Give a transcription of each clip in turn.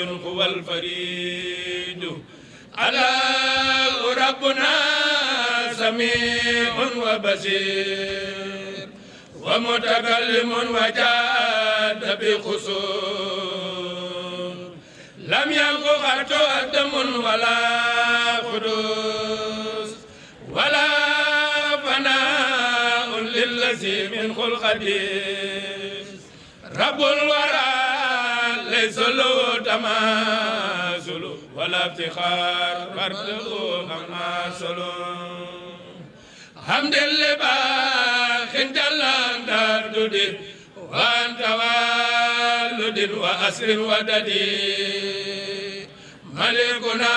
حي هو الفريد الله ربنا سميع وبصير ومتكلم وجاد بخصوص لم يكن خط أدم ولا خدوس ولا فناء للذي من خلقه رب الورى ليس له تماثل ولا افتخار فرده مماثل حمد لباخ جل درددي وانت والد واسر وددي ملكنا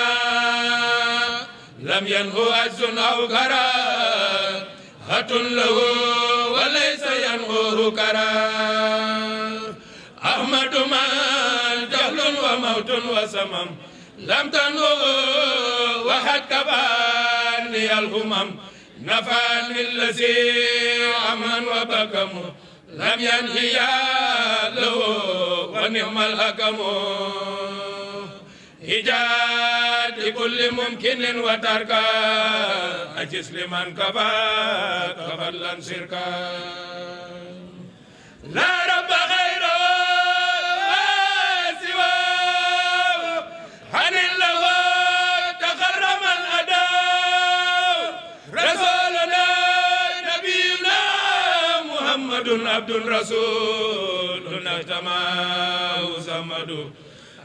لم ينهو عز او كراهة له وليس ينهوه كراهة أحمد من جهل وموت وسمم لم تنهو وحد كفاني الهمم نفعني الذي أمن وبكم لم ينهي له ونعم الحكم إيجاد كل ممكن وتركا أجس لمن كفى كفلا سركا لا رب غيره سواه عن الله تكرم الأداء رسولنا نبينا محمد عبد رسول نجتماه سمد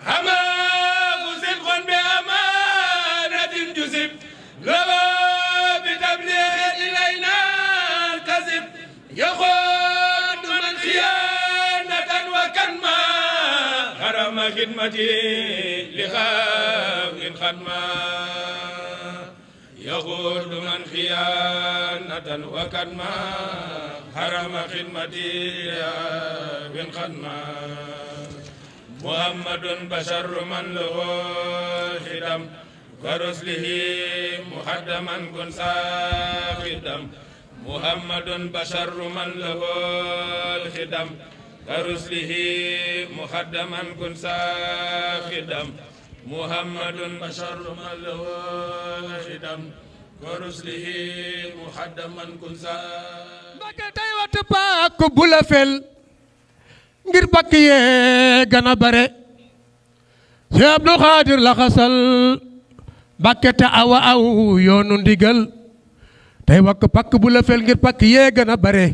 حماه صدق بأمانة جسب لو بتبليغ إلينا الكذب يقول من خيانة وكنما حرم خدمتي لخاف خدمة يقول من خيانة وكنما حرم خدمتي لخاف خدمة محمد بشر من له خدم كرسله محدما كن ساخدم محمد بشر من له الخدم كرسله محدما كن ساخدم محمد بشر من له الخدم كرسله محدما كن ساخدم Mbacké tey wattu paak bu la fel ngir bakk yee gana bare Cheikh Abdou Khadir la xasal Mbacké te awa aw yoonu ndigal tey wakk pakk bu la fel ngir pakk yee gana bare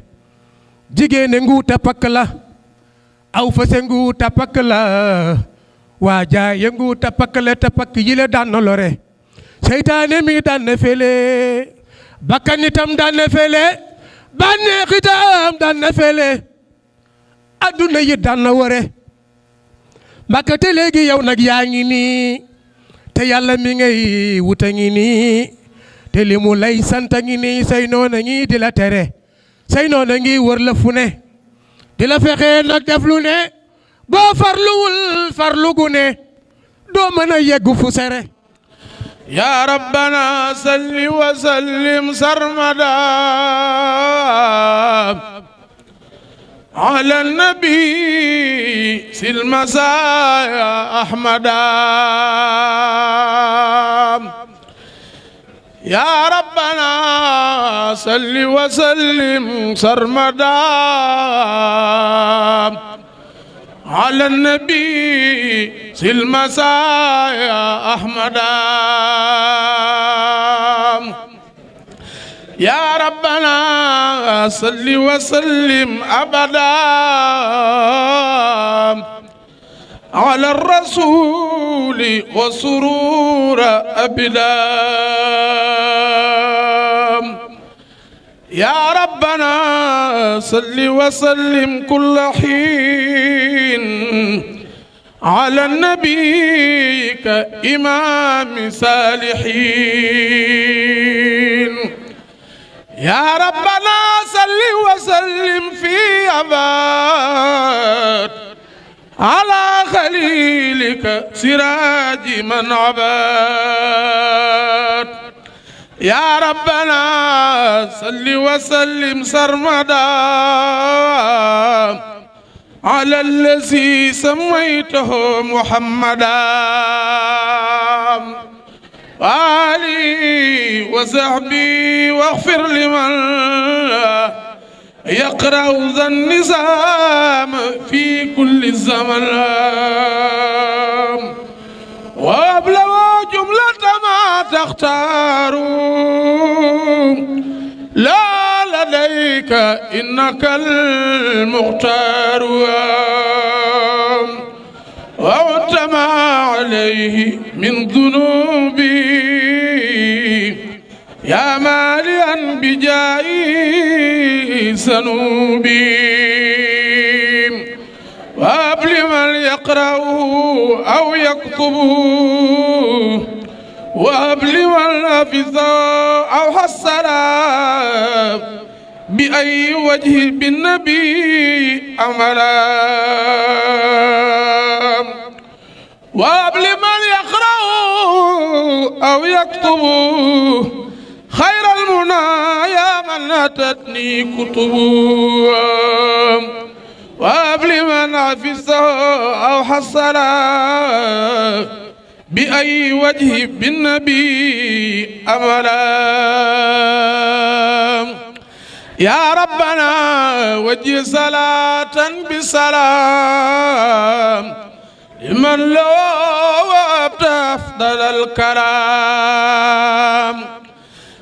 jigéene nguuta pakk la aw fase nguuta pakk la waa jaaye nguuta pakk la te pakk yile daan na lore seytaane mi daan na fele bakkan itam daan na fele bànneex itam daan na fele adduna yi daan na wore Mbacké te léegi yow nag yaa ngi nii te yàlla mi ngay wuta ngi nii te li mu lay santa ngi nii say noona ngi di la tere say noona ngi wër la fu ne di la fexe nag def lu ne boo farluwul farlu gu ne doo mën a yegg fu sere يا ربنا صل وسلم سرمدا على النبي سلمسايا أحمدا يا ربنا صل وسلم سرمدا على النبي سلمسايا أحمدا يا ربنا صل وسلم أبدا على الرسول وسرور أبدا يا ربنا صل وسلم كل حين على النبي كإمام صالحين يا ربنا صل وسلم في أبد على خليلك سراج من عباد يا ربنا صل وسلم سرمدا على الذي سميته محمدا وآلي وصحبي واغفر لمن يقرأ ذا النظام في كل الزمن وابلغ جملة ما تختار لا لديك إنك المختار وعتما عليه من ذنوبي يا ماليا بجاي سنوبي وابل من يقرأ أو يكتب وابل من حفظ أو حصل بأي وجه بالنبي أملا وابل من يقرأ أو يكتب خير المنى يا من أتتني كتب وابل من حفظ أو حصل بأي وجه بالنبي أملا يا ربنا وجه صلاة بسلام لمن لو وابت أفضل الكرام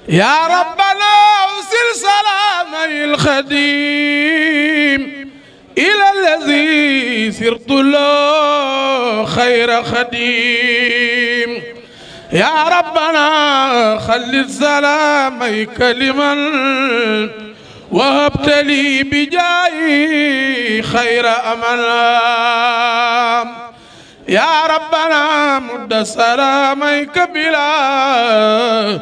يا ربنا أرسل سلامي الخديم إلى الذي سرت له خير خديم يا ربنا خلد سلاميك لمن وهبت لي بجاي خير أملا يا ربنا مد سلاميك بلا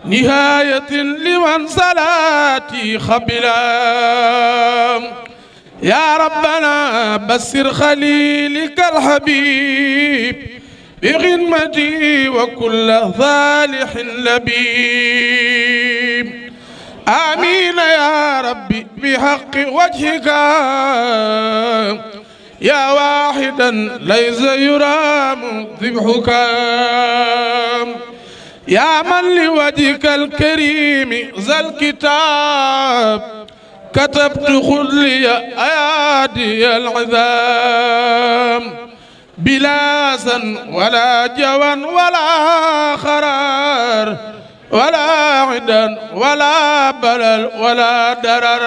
نهاية لمن صلاتي خبلا يا ربنا بسر خليلك الحبيب بغنمتي وكل صالح لبيب آمين يا ربي بحق وجهك يا واحدا ليس يرام ذبحك يا من لوجهك الكريم ذا الكتاب كتبت خذ لي أيادي العذاب بلا سن ولا جوان ولا خرار ولا عدا ولا بلل ولا درر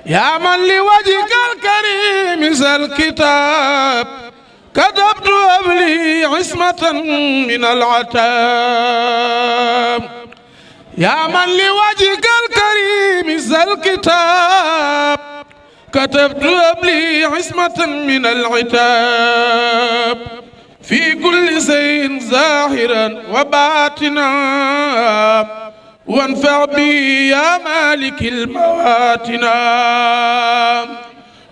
يا من لوجهك الكريم ذا الكتاب كتبت أبلي عصمة من العتاب يا من لوجهك الكريم ذا الكتاب كتبت أبلي عصمة من العتاب في كل شيء ظاهرا وباطنا وانفع بي يا مالك المواتنا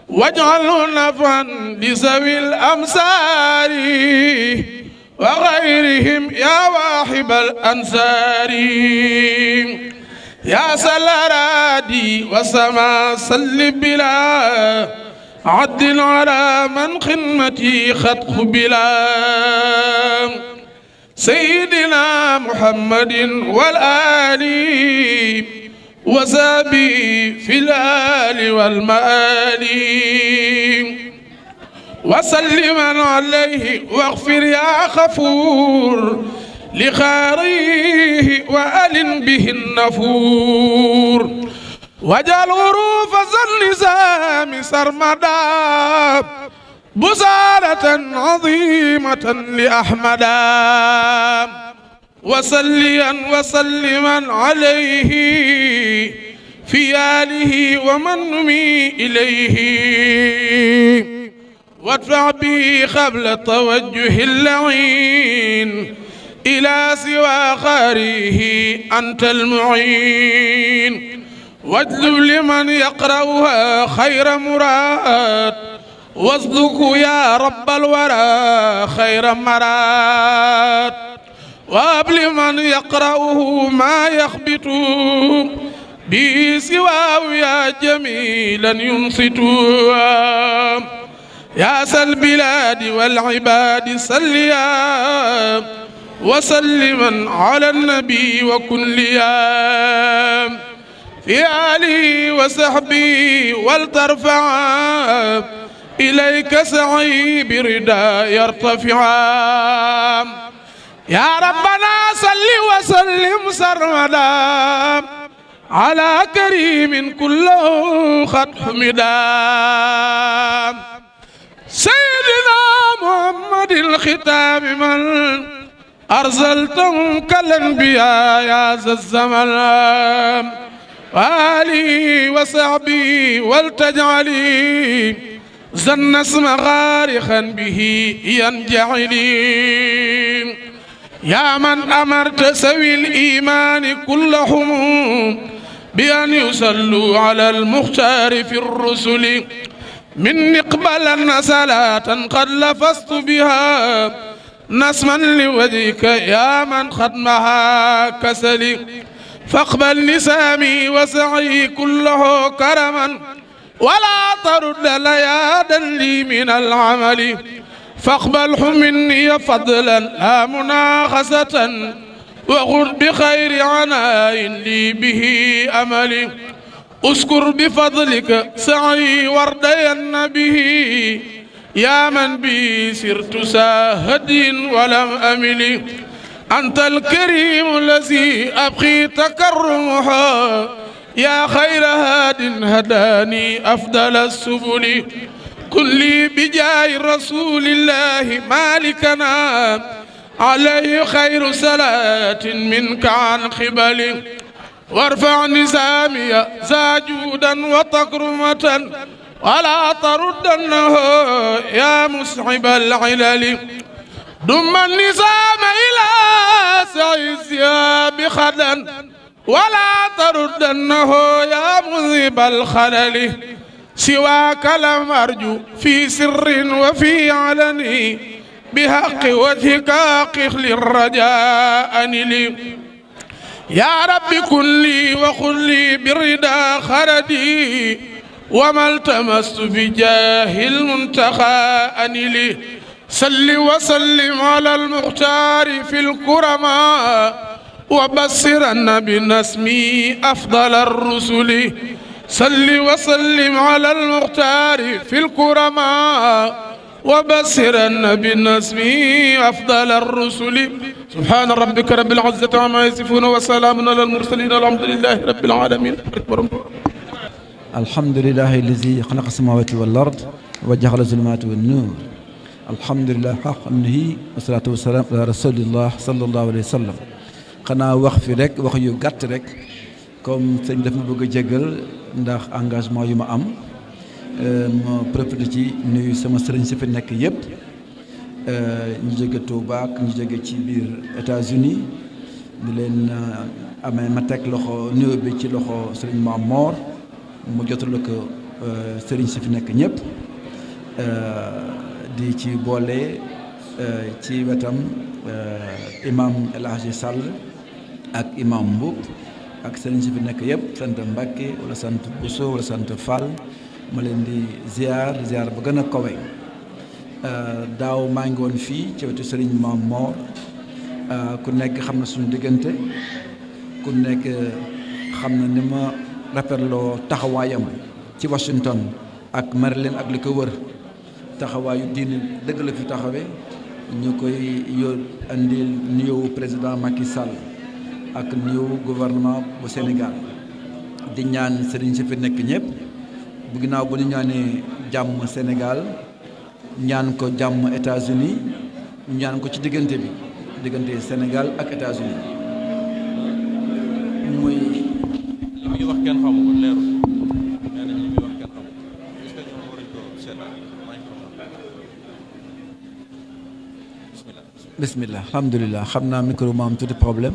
واجعله نفعا لذوي الأمصار وغيرهم يا واحب الأنصار يا سلرادي وسما صل بلا عد على من خدمتي خد قبلا سيدنا محمد والآل وصحبه في الآل والمآل وسلما عليه واغفر يا غفور لخاريه وألن به النفور واجعل غروف ذا النظام سرمدا بصارة عظيمة لأحمدا وصليا وسلما عليه في آله ومن نمي إليه وادفع به قبل توجه اللعين إلى سوى خاريه أنت المعين واجلب لمن يقرأها خير مراد واصدق يا رب الورى خير مراد وهب لمن يقرأه ما يخبط به سواه يا جميلا ينصتوا يا ذا البلاد والعباد صليا وسلما على النبي وكليا في آله وصحبه ولترفعا إليك سعي برضا يرتفعا يا ربنا صل وسلم سرمدا على كريم كله قد حمدا سيدنا محمد الختام من أرسلتم كالأنبياء يا ذا الزمن وآله وصحبه ولتجعلي زن اسم غارخا به ينجعلي يا من أمرت سوي الإيمان كلهم بأن يصلوا على المختار في الرسل من اقبلن صلاة قد لفظت بها نسما لوجهك يا من ختمها كسلي فاقبل لسامي وسعي كله كرما ولا ترد ليادا لي من العمل فاقبله مني فضلا لا مناخسة وغر بخير عناء لي به أملي أذكر بفضلك سعي وردين به يا من بي سرت ساهد ولم أمل أنت الكريم الذي أبقي تكرمها يا خير هاد هداني أفضل السبل كن لي بجاه رسول الله مالكنا عليه خير صلاة منك عن قبل وارفع نسامي زاجودا وتكرمة ولا تردنه يا مسعب العلل دم النظام إلى سعيسيا بخدا ولا تردنه يا مذهب الخلل سواك لم أرجو في سر وفي علني بحق وجهك قخل الرجاء لي يا رب كن لي وخذ لي بالرضا خردي وما التمست بجاه المنتخى أنلي صل وسلم على المختار في الكرماء وبصرن بنسمي أفضل الرسل صل وسلم على المختار في الكرماء وبصرن بنسمي أفضل الرسل سبحان ربك رب العزة عما يصفون وسلام على المرسلين الحمد لله رب العالمين. الحمد لله الذي خلق السماوات والأرض وجعل الظلمات والنور الحمد لله حق أمره والصلاة والسلام على رسول الله صلى الله عليه وسلم. xanaa wax fi rek wax yu gàtt rek comme sëñ daf ma bëgg a jégal ndax engagement yu ma am ma profité ci nuyu sama sëriñ si fi nekk yëpp ñu jóge Touba ak ñu jóge ci biir États-Unis di leen amee ma teg loxo nuyu bi ci loxo sëriñ Maam Moor mu jotal ko sëriñ si fi nekk ñëpp di ci boole ci wetam imam El Hadji Sall ak imam Mboup ak sëriñ si fi nekk yëpp sant Mbàkke wala sant Bousso wala sant Fall ma leen di ziar ba gën a kawe daaw maa ngi woon fii ci wetu sëriñ Maam Moor ku nekk xam na suñu diggante ku nekk xam na ni ma rafetloo taxawaayam ci Washington ak Maryland ak li ko wër taxawaayu diine dëgg la fi taxawe ñu koy andil nuyoo président Macky Sall ak nuyoo gouvernement bu Sénégal di ñaan sëriñ si fi nekk ñëpp bu ginnaaw bu ñu ñaanee jàmm Sénégal ñaan ko jàmm États-Unis ñaan ko ci diggante bi diggante Sénégal ak États-Unis muy li muy wax kenn xamu ko leeru nee nañ li muy wax kenn xamu ko est-ce que ñoom waruñ ko seetaan bismillah alhamdulilah xam naa micro ma am tuuti problème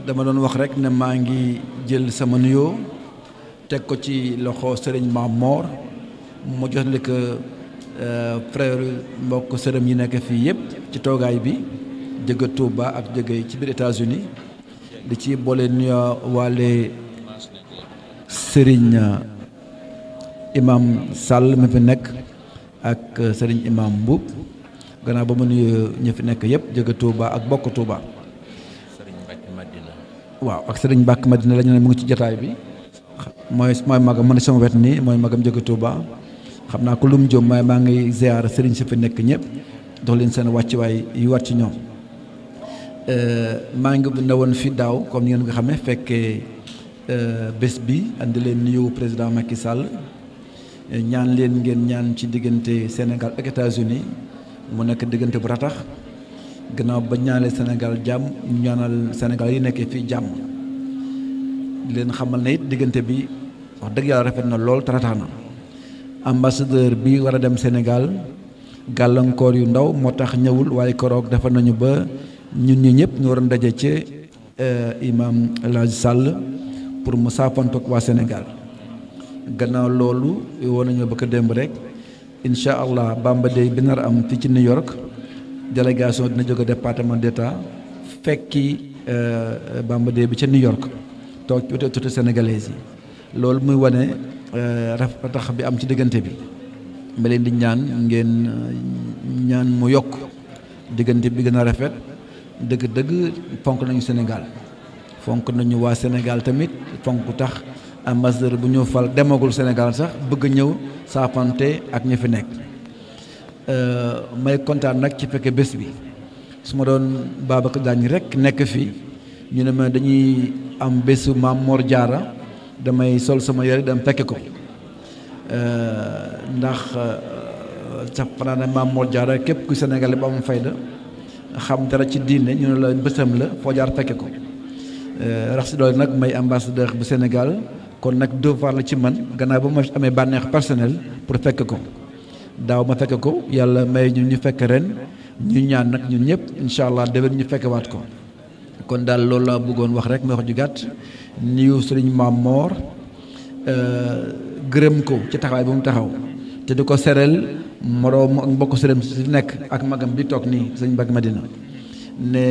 dama doon wax rek ne maa ngi jël sama nuyoo teg ko ci loxo sëriñ Maam Moor mu jotale ko frère mbokk sërëm yi nekk fii yëpp ci toogaay bi jóge Touba ak jóge ci biir États-Unis di ci boole nuyoo waale Serigne imam Sall mi fi nekk ak Serigne imam Mbuub gannaaw ba mu nuyu ñu fi nekk yëpp jóge Touba ak bokk Touba. Serigne Mbacke Madina. waaw ak Serigne Mbacke Madina la ñu ne mu ngi ci jotaay bi mooy magam man sama wet nii mooy magam jóge Touba xam naa ko lu mu jëm maa ngi ziar Serigne si fi nekk ñëpp dox leen seen wàccuwaay yu war ci ñoom. maa ngi ne woon fi daaw comme ni ngeen nga xamee fekkee bés bi andi leen nuyu président Macky Sall ñaan leen ngeen ñaan ci diggante Sénégal ak États-Unis mu nekk diggante bu ratax gannaaw ba ñaanale Sénégal jàmm ñu ñaanal Sénégal yi nekkee fii jàmm di leen xamal ne it diggante bi wax dëgg yàlla rafet na lool te ratax na ambassadeur bi war a dem Sénégal gàllankoor yu ndaw moo tax ñëwul waaye koroog defar nañu ba ñun ñi ñëpp ñu waroon daje ci imam El Hadj Sall pour mu saafantoog waa Sénégal gannaaw loolu woon nañu ba ko démb rek incha allah Bamba Day bi nar am fii ci New York délégation dina jóge département d'État fekki Bamba Day bi ca New York toog ci autorité sénégalaise yi loolu muy wane rafetax bi am ci diggante bi ma leen di ñaan ngeen ñaan mu yokk diggante bi gën a rafet dëgg-dëgg fonk nañu Sénégal fonk nañu waa Sénégal tamit fonk tax ambassadeur bu ñu fal demagul Sénégal sax bëgg ñëw saafante ak ñi fi nekk may kontaan nag ci fekke bés bi su ma doon Babacar Diagne rek nekk fii ñu ne ma dañuy am bésu Maam Mor Jaara damay sol sama yére dem fekke ko ndax sax fanaa ne Maam Mor Jaara képp ku Sénégalais ba am fayda xam dara ci diine ñu ne la bésam la foo jaar fekke ko rax si doole nag may ambassadeur bu Sénégal kon nag devoir la ci man gannaaw ba ma amee bànneex personnel pour fekk ko daaw ma fekk ko yàlla may ñu fekk ren ñu ñaan nag ñun ñëpp incha allah déwén ñu fekkewaat ko kon daal loolu laa bëggoon wax rek may wax ju gàtt nuyu Sëriñ Maam Moor gërëm ko ci taxawaay bu mu taxaw te di ko sereel moroom ak mbokk sërëm si nekk ak magam bi toog nii sëñ Mbacke Madina ne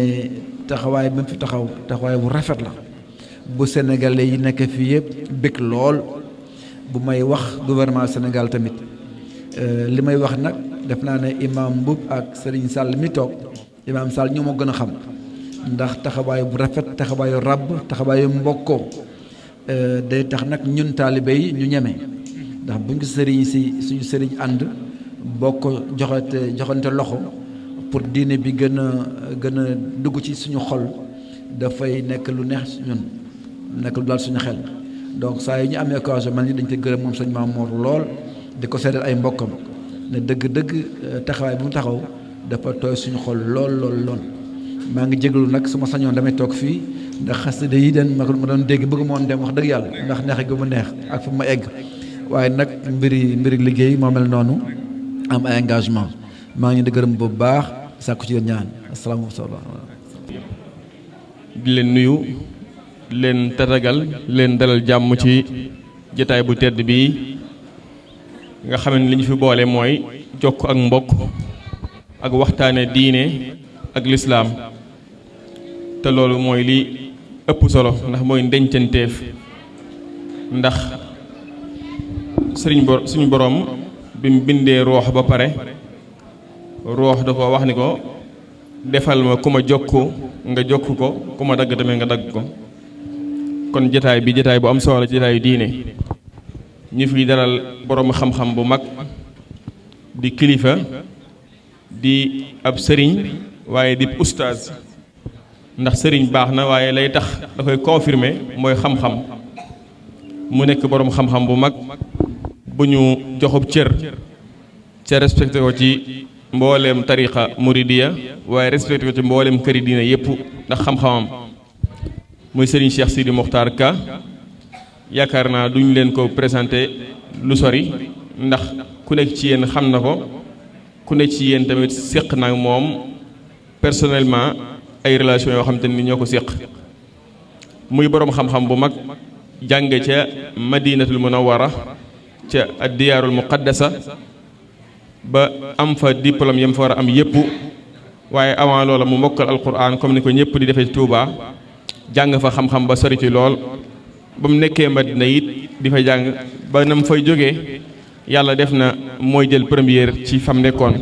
taxawaay bi mu fi taxaw taxawaay bu rafet la bu sénégalais yi nekk fii yëpp bëgg lool bu may wax gouvernement Sénégal tamit li may wax nag def naa ne imam Mboup ak Serigne Sall mi toog imam Sall ñoo ma gën a xam ndax taxawaay bu rafet taxawaayu ràbb taxawaayu mbokkoo day tax nag ñun taalibe yi ñu ñeme ndax buñ ko sëriñ si suñu sëriñ ànd bokk joxante loxo pour diine bi gën a dugg ci suñu xol dafay nekk lu neex ñun nekk lu daal suñu xel donc saa yu ñu amee occasion man ñi dañ koy gërëm moom sëñ Maam Mor lool di ko seddal ay mbokkam ne dëgg-dëgg taxawaay bu mu taxaw dafa tooy suñu xol lool maa ngi jégalu nag su ma sañoon damay toog fii ndax xasida yi den ma doon dégg bëgg moon dem wax dëgg yàlla ndax neex gi mu neex ak fu ma egg waaye nag mbiri liggéey moo mel noonu am ay engagement maa ngi di gërëm bu baax sàkku ci yéen ñaan asalaamaaleykum. di leen nuyu leen tatagal leen dalal jàmm ci jotaay bu tedd bii nga xam ne li ñu fi boole mooy jokk ak mbokk ak waxtaane diine ak lislaam te loolu mooy li ëpp solo ndax mooy ndencanteef ndax suñu boroom bi mu bindee roox ba pare roox dafa wax ni ko defal ma ku ma jokk nga jokk ko ku ma dagg tamit nga dagg ko kon jataay bi jataay bu am solo ci jataayu diine ñu fi dalal boroom xam-xam bu mag di kilifa di ab sëriñ waaye di ustaaz ndax sëriñ baax na waaye lay tax da koy confirmer mooy xam-xam mu nekk boroom xam-xam bu mag bu ñu joxub cër ca respecté ko ci mbooleem tariqa muridiya waaye respecté ko ci mbooleem këri diine yépp ndax xam-xamam muy sëriñ Cheikh Sidi Mokhtar Ka yaakaar naa duñ leen ko présenté lu sori ndax ku nekk ci yéen xam na ko ku nekk ci yéen tamit séq nag moom personnellement ay relation yoo xam te ni ñoo ko séq muy boroom xam-xam bu mag jànge ca madinatul munawwara ca addiyaarul muqaddasa ba am fa diplôme yam fa war a am yépp waaye avant loola mu mokkal alquran comme ni ko ñëpp di defee ci Touba jàng fa xam-xam ba sori ci lool ba mu nekkee Madina it di fa jàng ba na mu fay jógee yàlla def na mooy jël première ci fam nekkoon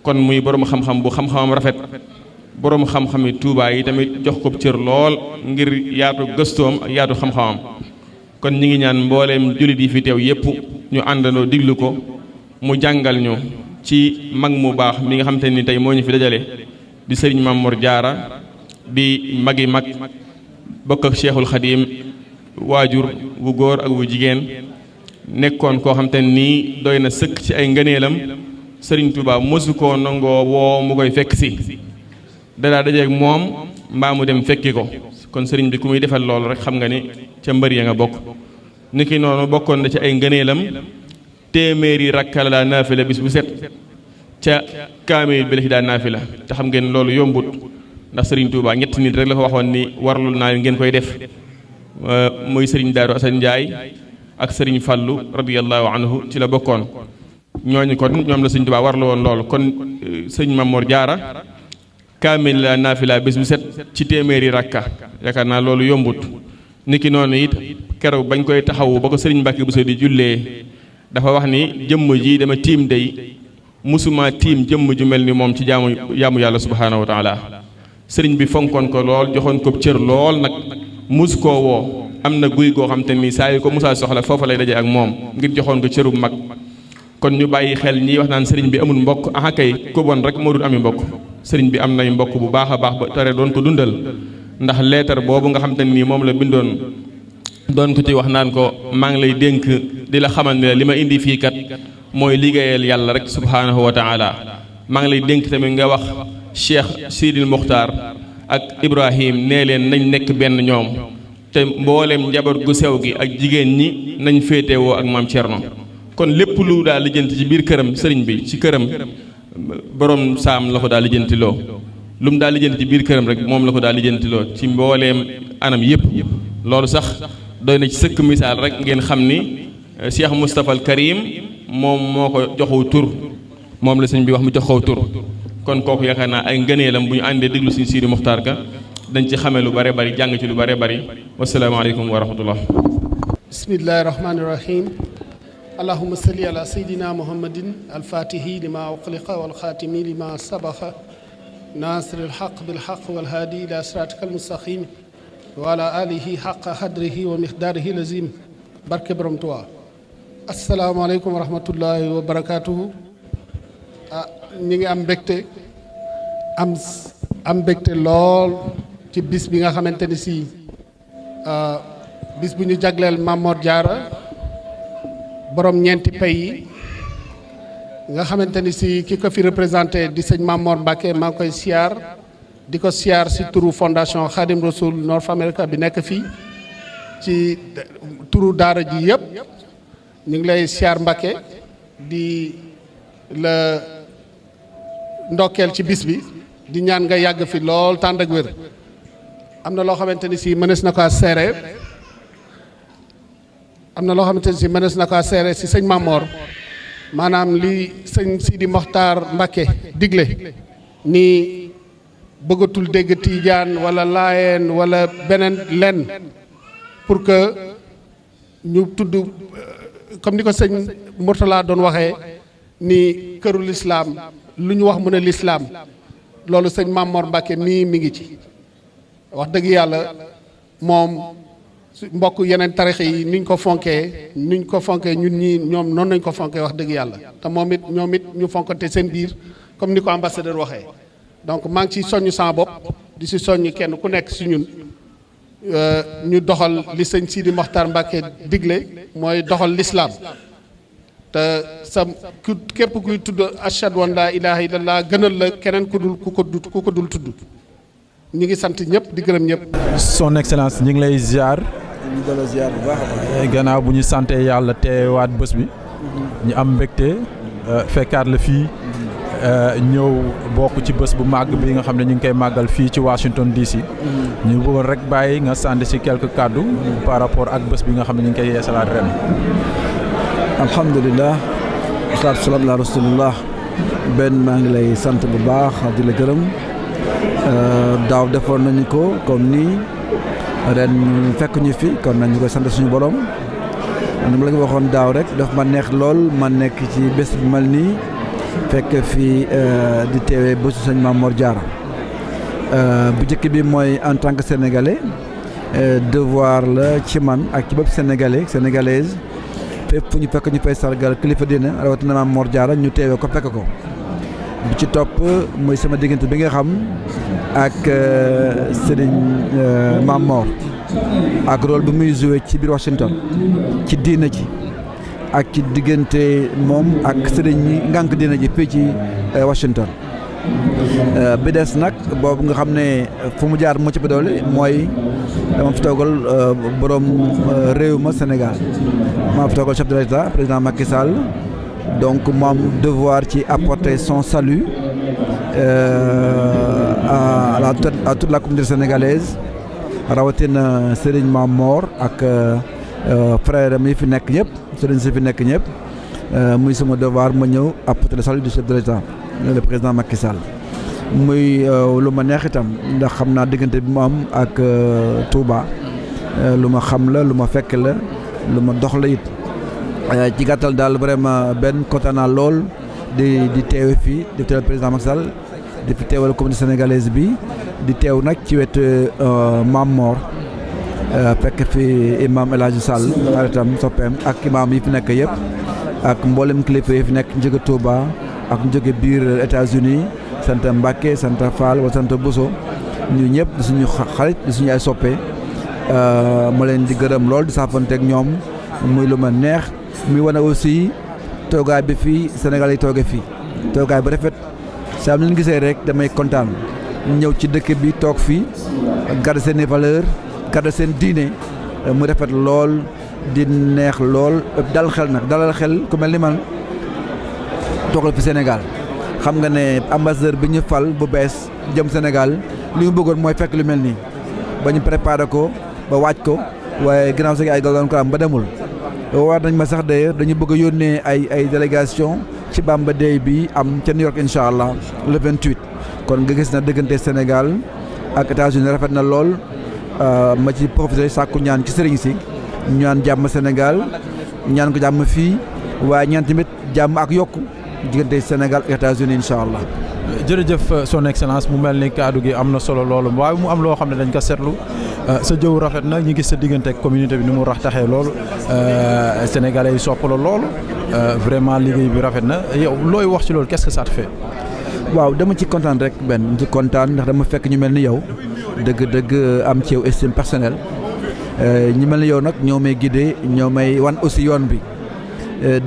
kon muy borom xam-xam bu xam-xamam rafet borom xam-xami Tuubaa yi tamit jox ko cër lool ngir yaatu gëstoom ak yaatu xam-xamam kon ñi ngi ñaan mbooleem jullit yi fi teew yépp ñu àndandoo diglu ko mu jàngal ñu ci mag mu baax mi nga xam te ni tey moo ñu fi dajale di sëriñ Mame Mor Diarra di magi mag bokk ak Cheikhul Khadim waajur wu góor ak wu jigéen nekkoon koo xam te nii doy na sëkk ci ay ngëneelam sëriñ Touba mosu koo nangoo woo mu koy fekk si dadaa dajeeg moom mbaa mu dem fekki ko kon sëriñ bi ku muy defal loolu rek xam nga ni ca mbër ya nga bokk niki noonu bokkoon na ci ay ngëneelam téeméeri rakka la daa naafila bis bu set ca kaamil bi la ci daa naafila te xam ngeen loolu yombut ndax sëriñ Touba ñetti nit rek la ko waxoon ni warlul naa ngeen koy def muy sëriñ Daaru Asan Njaay ak sëriñ Fallu radiyallahu anhu ci la bokkoon ñooñu kon ñoom la sëriñ Touba warlu woon loolu kon sëriñ Mame Mor Diarra kaamil la naafila bis bu set ci téeméeri rakka yaakaar naa loolu yombut niki noonu it keroog bañ koy taxawu ba ko sëriñ Mbàkke Buso di jullee dafa wax ni jëmm ji dama tiim day musuma tiim jëmm ju mel ni moom ci jaamu yàlla subhaanahu wa taala sëriñ bi fonkoon ko lool joxoon ko cër lool nag mus koo woo am na guy goo xam te ni saa yu ko musaa soxla foofa lay daje ak moom ngir joxoon ko cëru mag kon ñu bàyyi xel ñii wax naan sëriñ bi amul mbokk aha kay ko bon rek moo dul ami mbokk sëriñ bi am nay mbokk bu baax a baax ba tare doon ko dundal ndax leetar boobu nga xam te nii moom la bindoon doon ko ci wax naan ko maa ngi lay dénk di la xamal ne li ma indi fii kat mooy liggéeyal yàlla rek subhaanahu wa taala maa ngi lay dénk tamit nga wax Cheikh Sidil Muxtaar ak Ibrahim nee leen nañ nekk benn ñoom te mboolem njaboot gu sew gi ak jigéen ñi nañ féetewoo ak maam Thierno kon lépp lu daal lijjanti ci biir këram sëriñ bi ci këram borom saam la ko daal lijjantiloo lu mu daal lijjanti ci biir këram rek moom la ko daal lijjantiloo ci mbooleem anam yëpp loolu sax doy na ci sëkk misaal rek ngeen xam ni Cheikh Moustapha al Karim moom moo ko joxu tur moom la sëñ bi wax mu joxoo tur kon kooku yaakaar naa ay ngëneelam bu ñu àndee déglu suñu Sidi Muxtaar ka dañ ci xamee lu bare bari jàng ci lu bare bari wasalaamaaleykum wa rahmatullah bismillahi rahmani rahim allahuma salli ala sayidina muhammadin alfatihi lima uxliqa walxaatimi lima sabaxa nasir alxaq bilxaq walhaadi ila siratika almustaqim wa ala alihi xaqa xadrihi wa mixdaarihi lazim barke borom Tuubaa asalaamaaleykum wa rahmatullahi wa barakatuhu ñi ngi am mbégte am mbégte lool ci bis bi nga xamante ni si bis bu ñu jagleel Mame Mor Diarra borom ñeenti pay yi nga xamante ni si ki ko fi représenté di sëñ Mame Mor Mbacke maa ngi koy siyaar di ko siyaar si turu fondation Khadim Rasoul North America bi nekk fii ci turu daara ji yëpp ñu ngi lay siyaar Mbacke di la ndokkeel ci bis bi di ñaan nga yàgg fi lool tànd ak wér am na loo xamante ni si mënees na ko seere si sëñ Mame Mor maanaam li sëñ Sidi Mokhtar Mbacké digle ni bëggatul dégg Tiijaan wala Laayeen wala beneen lenn pour que ñu tudd comme ni ko sëñ Mourtala doon waxee ni këru lislaam lu ñu wax mu ne lislaam loolu sëñ Mame Mor Mbacke mii mi ngi ci wax dëgg yàlla moom mbokk yeneen tarix yi niñ ko fonkee ñun ñii ñoom noonu nañ ko fonkee wax dëgg yàlla te ñoom it ñu fonkante seen biir comme ni ko ambassadeur waxee donc maa ngi ci soññ sama bopp di si soññ kenn ku nekk si ñun ñu doxal li sëñ Sidi Mokhtar Mbacke digle mooy doxal lislaam te sa képp kuy tudd ashhadu an laa ilaaha illallah gënal la keneen ku ko dul tudd ñu ngi sant ñëpp di gërëm ñëpp. son excellence ñu ngi lay ziar. ñu dala ziar bu baax. gannaaw bu ñu sante yàlla teewaat bés bi. ñu am mbégte fekkaat la fii. ñëw bokk ci bés bu màgg bi nga xam ne ñu ngi koy màggal fii ci Washington DC. ñu bëggoon rek bàyyi nga sànni ci quelques kàddu par rapport ak bés bi nga xam ne ñu ngi koy yeesalaat ren. alhamdulilah wasalaatu salaam ala rasulillah benn maa ngi lay sant bu baax di la gërëm daaw defoon nañu ko comme nii ren fekk ñu fi kon nañu koy sant suñu borom dama la ko waxoon daaw rek daf ma neex lool ma nekk ci bés bi mel nii fekk fii di teewee bésu sëñ Mame Mor Diarra bu njëkk bi mooy en tant que sénégalais devoir la ci man ak ci bépp sénégalaise fépp fu ñu fekk ñu fay sargal kilifa diine rawatina Mame Mor Diarra ñu teewee ko fekk ko bi ci topp mooy sama diggante bi nga xam ak Serigne Mame Mor ak rôle bi muy joué ci biir Washington ci diine ji ak ci diggante moom ak Serigne ñi ngànk diine ji fii ci Washington bi des nag boobu nga xam ne fu mu jaar moo ci ba doole mooy dama fi toogal borom réew ma Sénégal maa fi toogal chef de l'État président Macky Sall donc mu am devoir ci apporter son salut à toute la communauté sénégalaise rawatina Serigne Mame Mor ak frère am yi fi nekk ñëpp Serigne si fi nekk ñëpp muy sama devoir ma ñëw apporter le salut du chef de l'État le président Macky Sall muy lu ma neex itam ndax xam naa diggante bi mu am ak Touba lu ma xam la lu ma fekk la lu ma dox la it ci gàttal daal vraiment benn kontaan naa lool di teewe fii di teewal président Macky Sall di fi teewal communauté sénégalaise bi di teew nag ci wetu Mame Mor fekk fi imam El Hadji Sall xaritam soppeem ak imam yi fi nekk yëpp ak mboolem kilifa yi fi nekk njëge Touba ak njëge biir États-Unis sant Mbacke sant Fall wala sant Bousso ñu ñëpp di suñu xarit di suñu ay soppe ma leen di gërëm lool di saafanteeg ñoom muy lu ma neex muy wane aussi toogaay bi fii Sénégal yi tooge fii toogaay bi rafet saa am leen gisee rek damay kontaan ñëw ci dëkk bi toog fii garder seen i valeur garder seen diine mu rafet lool di neex lool dal xel nag dalal xel ku mel ni man toogal fi Sénégal xam nga ne ambassadeur bi ñu fal bu bees jëm Sénégal li mu bëggoon mooy fekk lu mel nii ba ñu préparé ko ba waaj ko waaye ginnaaw si ay gàllankoor ko am ba demul war nañ ma sax d'ailleurs dañu bëgg a yónnee ay délégation ci Bamba Day bi am ca New York incha allah le 28 kon nga gis na diggante Sénégal ak États-Unis rafet na lool ma ci profité sàkku ñaan ci sëriñ si ñaan jàmm Sénégal ñaan ko jàmm fii waaye ñaan tamit jàmm ak yokku diggante Sénégal ak États-Unis incha allah. jërëjëf son excellence mu mel ni kaddu gi am na solo loolu waaye mu am loo xam ne dañ ko seetlu sa jëw rafet na ñu gis sa diggante ak communauté bi ni mu rax taxee loolu sénégalais yi sopp la loolu vraiment liggéey bi rafet na yow looy wax ci loolu qu'est-ce que ça te fait. waaw dama ci kontaan rek benn ci kontaan ndax dama fekk ñu mel ni yow dëgg am ci yow estime personnelle ñu mel ni yow nag ñoo may guidé ñoo may wan aussi yoon bi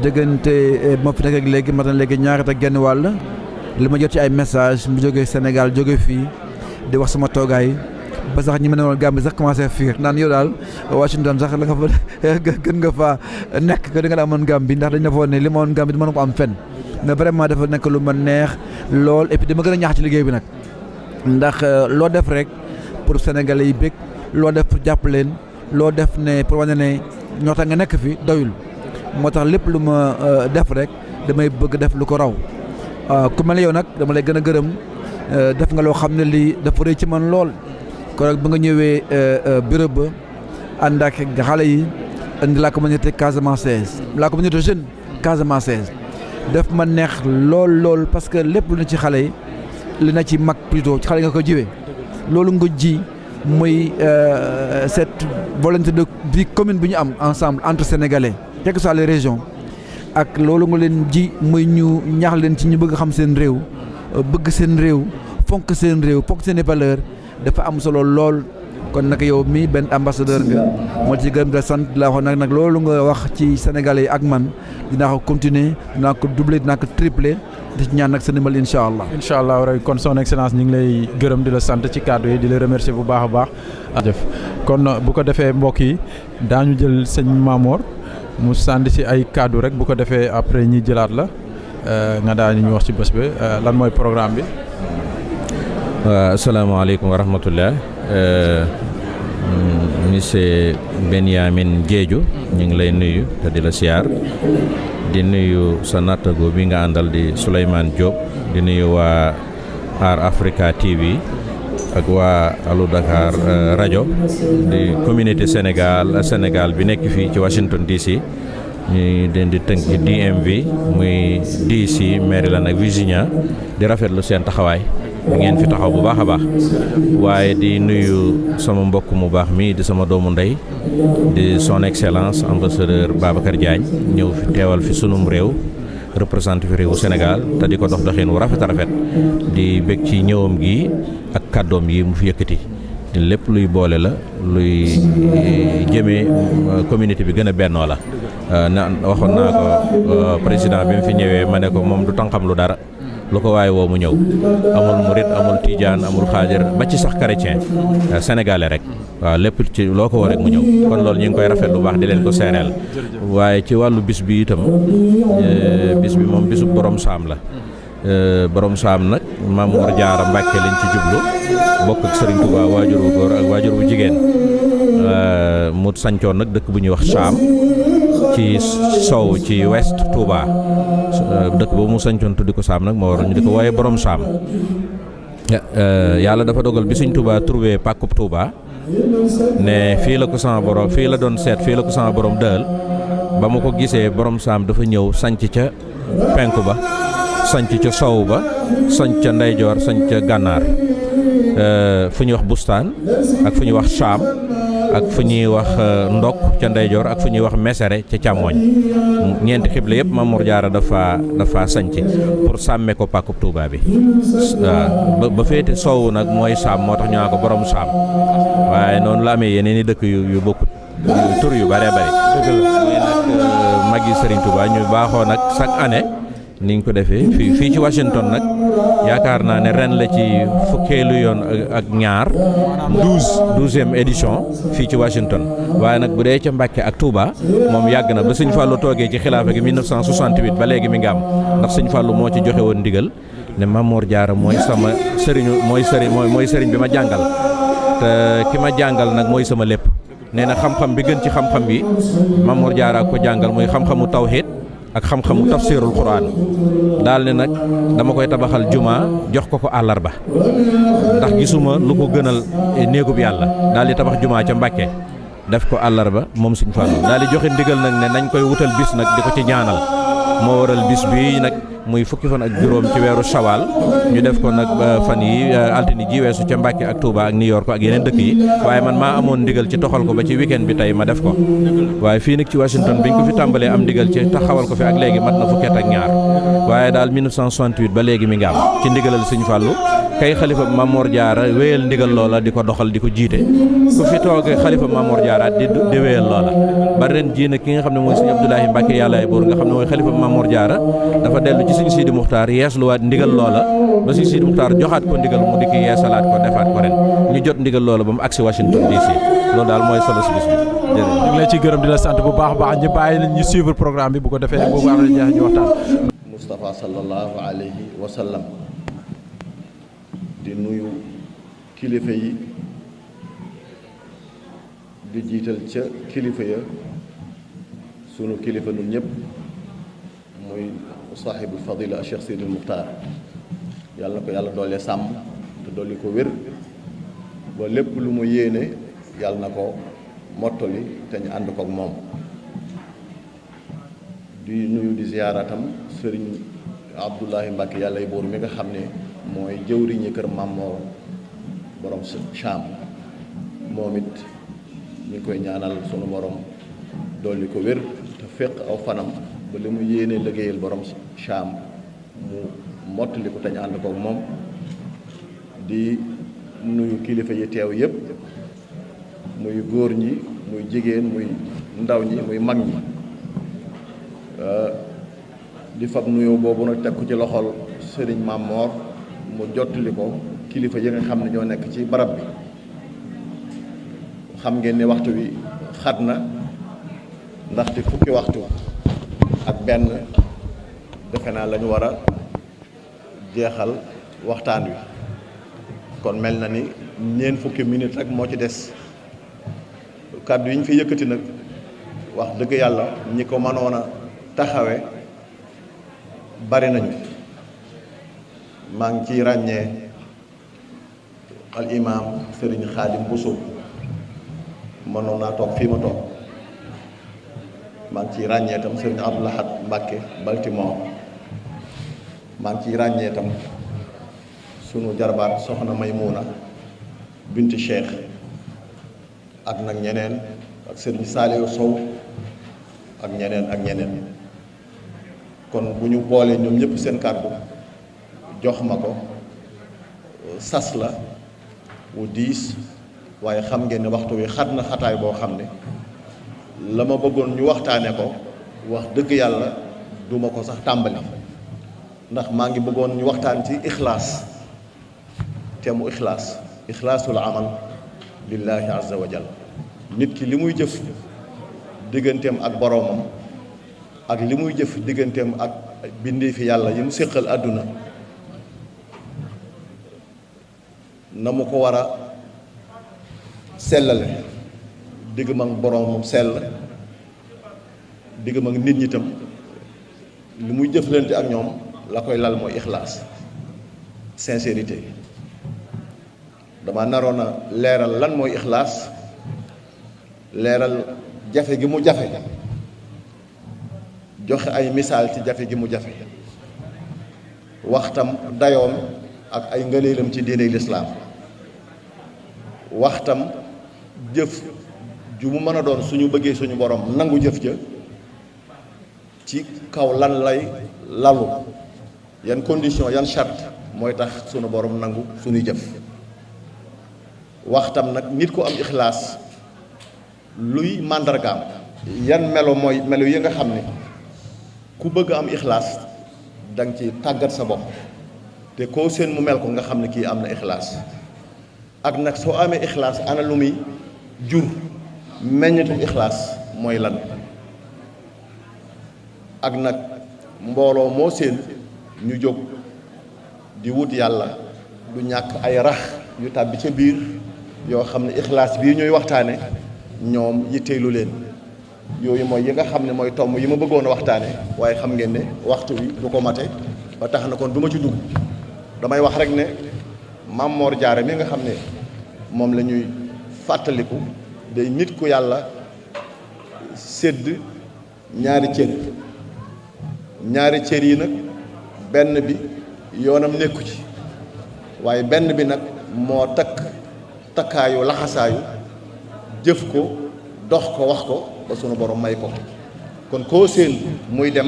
dëggante moo fi nekk ak léegi mat na léegi ñaari ak genn wàll li ma jot ci ay message mu jógee Sénégal jóge fii di wax sama toogaay ba sax ñi ma ne woon Gambie sax commencé fiir naan yow daal Washington sax la nga fa gën nga fa nekk que da nga daa amoon Gambie ndax dañ defoon ne li ma woon Gambie du mën ko am fenn mais vraiment dafa nekk lu ma neex lool et puis dama gën a ñaax ci liggéey bi nag ndax loo def rek pour Sénégalais yi bég loo def pour jàpp leen loo def ne pour wane ne ñoo tax nga nekk fi doyul moo tax lépp lu ma def rek damay bëgg def lu ko raw ku mel ne yow nag dama lay gën a gërëm def nga loo xam ne lii dafa rëy ci man lool kon nag ba nga ñëwee bureau ba ànd ak xale yi indi la communauté casamançaise la communauté jeune casamançaise def ma neex lool parce que lépp lu na ci xale yi li na ci mag plutôt ci xale yi nga ko jiwee loolu nga ji muy cette volonté de vie commune bi ñu am ensemble entre sénégalais quelles que soient les régions ak loolu nga leen ji muy ñu ñaax leen ci ñu bëgg xam seen réew bëgg seen réew fonk seen réew fonk seen i valeur dafa am solo lool kon nag yow mii benn ambassadeur nga moo ci gërëm di sant di la wax nag loolu nga wax ci sénégalais yi ak man dinaa ko continuer dinaa ko doubler dinaa ko tripler di ci ñaan nag sa ndimbal incha allah. incha allah rek kon son excellence ñu ngi lay gërëm di la sant ci kàddu yi di la remercier bu baax a baax. jëf kon bu ko defee mbokk yi daañu jël sëñ Mame Mor mu sànni ci ay kàddu rek bu ko defee après ñi jëlaat la nga daal ñu wax ci bés bi lan mooy programme bi. waaw asalaamaaleykum wa rahmatullah monsieur Benyamin Diédhiou ñu ngi lay nuyu te di la siyaar di nuyu sa nattago bi nga àndal di Souleymane Diop di nuyu waa Aar Africa TV ak waa Allo Dakar rajo di communauté Sénégal bi nekk fii ci Washington DC ñu leen di tënk ci DMV muy DC Maryland ak Virginia di rafetlu seen taxawaay bi ngeen fi taxaw bu baax a baax waaye di nuyu sama mbokk mu baax mi di sama doomu ndey di son excellence ambassadeur Babacar Diagne ñëw fi teewal fi sunum réew représenté fi réewu Sénégal te di ko dox doxin wu rafet a rafet di bég ci ñëwam gi ak kàddoom yi mu fi yëkkati lépp luy boole la luy jëmee communauté bi gën a bennoo la waxoon naa ko président bi mu fi ñëwee ma ne ko moom du tànqam lu dara lu ko waaye woo mu ñëw amul murit amul tijaan amul xaajar ba ci sax chrétien sénégalais rek waaw lépp ci loo ko woo rek mu ñëw kon loolu ñu ngi koy rafet lu baax di leen ko seereel waaye ci wàllu bis bi itam bis bi moom bisu borom saam la borom saam nag Maam Mor Jaara Mbàkke lañ ci jublu bokk ak Serigne Touba waajur wu góor ak waajur wu jigéen mu sancoon nag dëkk bu ñuy wax Saam ci sow ci west Touba dëkk boobu mu sancoon tuddi ko Saam nag moo waroon ñu di ko wooye borom Saam yàlla dafa dogal bi Serigne Touba trouvé pàkkub Touba ne fii la ko sama borom fii la doon seet fii la ko sama borom dël ba mu ko gisee borom Saam dafa ñëw sanc ca penku ba sanc ca sow ba sanc ca ndeyjoor sanc ca gànnaar fu ñuy wax bustaan ak fu ñuy wax Saam ak fu ñuy wax ndok ca ndeyjoor ak fu ñuy wax mesere ca càmmooñ ñeenti xibla yëpp Maam Mor Jaara dafa sanc pour sàmme ko pàkkub Tuuba bi waaw ba féete sow nag mooy Saam moo tax ñu naan ko borom Saam waaye noonu la amee yeneen i dëkk yu bokkut tur yu bëree bëri mooy nag magi Serigne Touba ñu baaxoo nag chaque année ni ñu ko defee fii ci Washington nag yaakaar naa ne ren la ci fukkeelu yoon ak ñaar 12e édition fii ci Washington waaye nag bu dee ca Mbàkke ak Touba moom yàgg na ba Sëñ Fallou toogee ci xilaafa gi 1968 ba léegi mi ngi am ndax Sëñ Fallou moo ci joxe woon ndigal ne Maam Mor Jaara mooy sama sëriñu mooy sëriñ bi ma jàngal te ki ma jàngal nag mooy sama lépp nee na xam-xam bi gën ci xam-xam yi Maam Mor Jaara ko jàngal muy xam-xamu tawhid ak xam-xamu tafsirul quran daal ne nag dama koy tabaxal juma jox ko àllarba ndax gisuma lu ko gënal néegub yàlla daal di tabax juma ca Mbàkke def ko àllarba moom Sëñ Fallu daal di joxe ndigal nag ne nañ koy wutal bis nag di ko ci ñaanal moo waral bis bi nag muy fukki fan ak juróom ci weeru Shawal ñu def ko nag fan yi altine ji weesu ca Mbàkke ak Touba ak New York ak yeneen dëkk yi waaye man maa amoon ndigal ci toxal ko ba ci weekend bi tey ma def ko waaye fii nag ci Washington biñ ko fi tàmbalee am ndigal ci taxawal ko fi ak léegi mat na fukki at ak ñaar waaye daal 1968 ba léegi mi ngi am ci ndigalal Sëñ Fallu kay xalifa Maam Mor Jaara wéyal ndigal loola di ko doxal di ko jiite ku fi toogee xalifa Maam Mor Jaara di wéyal loola ba ren jii nag ki nga xam ne mooy Sëñ Abdoulahi Mbàkke yàllaay buur nga xam ne mooy xalifa Maam Mor Jaara dafa dellu ci Sëñ Sidi Muxtaar yeesluwaat ndigal loola ba Sëñ Sidi Muxtaar joxaat ko ndigal mu dikki yeesalaat ko defaat ko ren ñu jot ndigal loola ba mu agsi Washington DC loolu daal mooy solo si bis bi jërëjëf. ñu ngi lay ciy gërëm di la sant bu baax a baax ñu bàyyi leen ñu suivre programme bi bu ko defee boobu am na jeex ñu waxtaan. Moustapha sallallahu alayhi wa sallam di nuyu kilifa yi di jiital ca kilifa ya sunu kilifa nun ñëpp muy saaxibul fadila Cheikh Sidil Muxtaar yàlla na ko yàlla doole sàmm te dolli ko wér ba lépp lu mu yéene yàlla na ko mottali te ñu ànd kook moom di nuyu di ziyaaratam sëriñ Abdullahi Mbàkke yàlla buur mi nga xam ne mooy jëwriñi kër Maam Mor borom Saam moom it ñu ngi koy ñaanal sunu borom dolli ko wér te féq aw fanam ba li mu yéene liggéeyal borom Saam mu mottali ko te ñu ànd kook moom di nuyu kilifa yi teew yépp muy góor ñi muy jigéen muy ndaw ñi muy mag ñi di fab nuyoo boobu nag teg ko ci loxol sëriñ Maam Mor mu jottali ko kilifa yi nga xam ne ñoo nekk ci barab bi xam ngeen ne waxtu wi xat na ndaxte fukki waxtu ak benn defe naa la ñu war a jeexal waxtaan wi kon mel na ni ñeent fukki minute rek moo ci des kàddu yi ñu fi yëkkati nag wax dëgg yàlla ñi ko mënoon a taxawe bari nañu maa ngi ciy ràññee al imam Serigne Khadim Bousso mënoon naa toog fii ma toog maa ngi ciy ràññee itam Serigne Abdou Lahad Mbacke Baltimore maa ngi ciy ràññee itam sunu jarbaat soxna Maymuna binti Cheikh ak nag ñeneen ak Serigne Saliou Sow ak ñeneen kon bu ñu boolee ñoom ñëpp seen kàddu jox ma ko sas la wu diis waaye xam ngeen ne waxtu wi xat na xataay boo xam ne la ma bëggoon ñu waxtaane ko wax dëgg yàlla duma ko sax tàmbali ndax maa ngi bëggoon ñu waxtaan ci ixlaas te mu ixlaasul amal lillahi azza wa jal nit ki li muy jëf digganteem ak boroomam ak li muy jëf digganteem ak bindee fi yàlla yi mu séqal àdduna na mu ko war a sellale diggam ak boroomam sell diggam ak nit ñi tam li muy jëflante ak ñoom la koy lal mooy ixlaas sincérité dama naroon a leeral lan mooy ixlaas leeral jafe gi mu jafe joxe ay misaal ci jafe gi mu jafe waxtam dayoom ak ay ngëneelam ci diine lislaam waxtam jëf ju mu mën a doon suñu bëggee suñu borom nangu jëf ja ci kaw lan lay lalu yan condition yan charte mooy tax suñu borom nangu suñuy jëf waxtam nag nit ku am ixlaas luy màndargaam yan melo mooy melo yi nga xam ne ku bëgg am ixlaas da nga ci tàggat sa bopp te koo seen mu mel ko nga xam ne kii am na ixlaas ak nag soo amee ixlaas ana lu muy jur meññetum ixlaas mooy lan ak nag mbooloo moo seen ñu jóg di wut yàlla du ñàkk ay rax yu tàbbi ca biir yoo xam ne ixlaas bii ñuy waxtaane ñoom yitteelu leen yooyu mooy yi nga xam ne mooy tomb yi ma bëggoon a waxtaane waaye xam ngeen ne waxtu wi du ko mate ba tax na kon du ma ci dugg damay wax rek ne Maam Mor Jaara mi nga xam ne moom la ñuy fàttaliku day nit ku yàlla sédd ñaari cër yi nag benn bi yoonam nekku ci waaye benn bi nag moo takkaayu laxasaayu jëf ko dox ko wax ko ba sunu borom may ko kon koo seen muy dem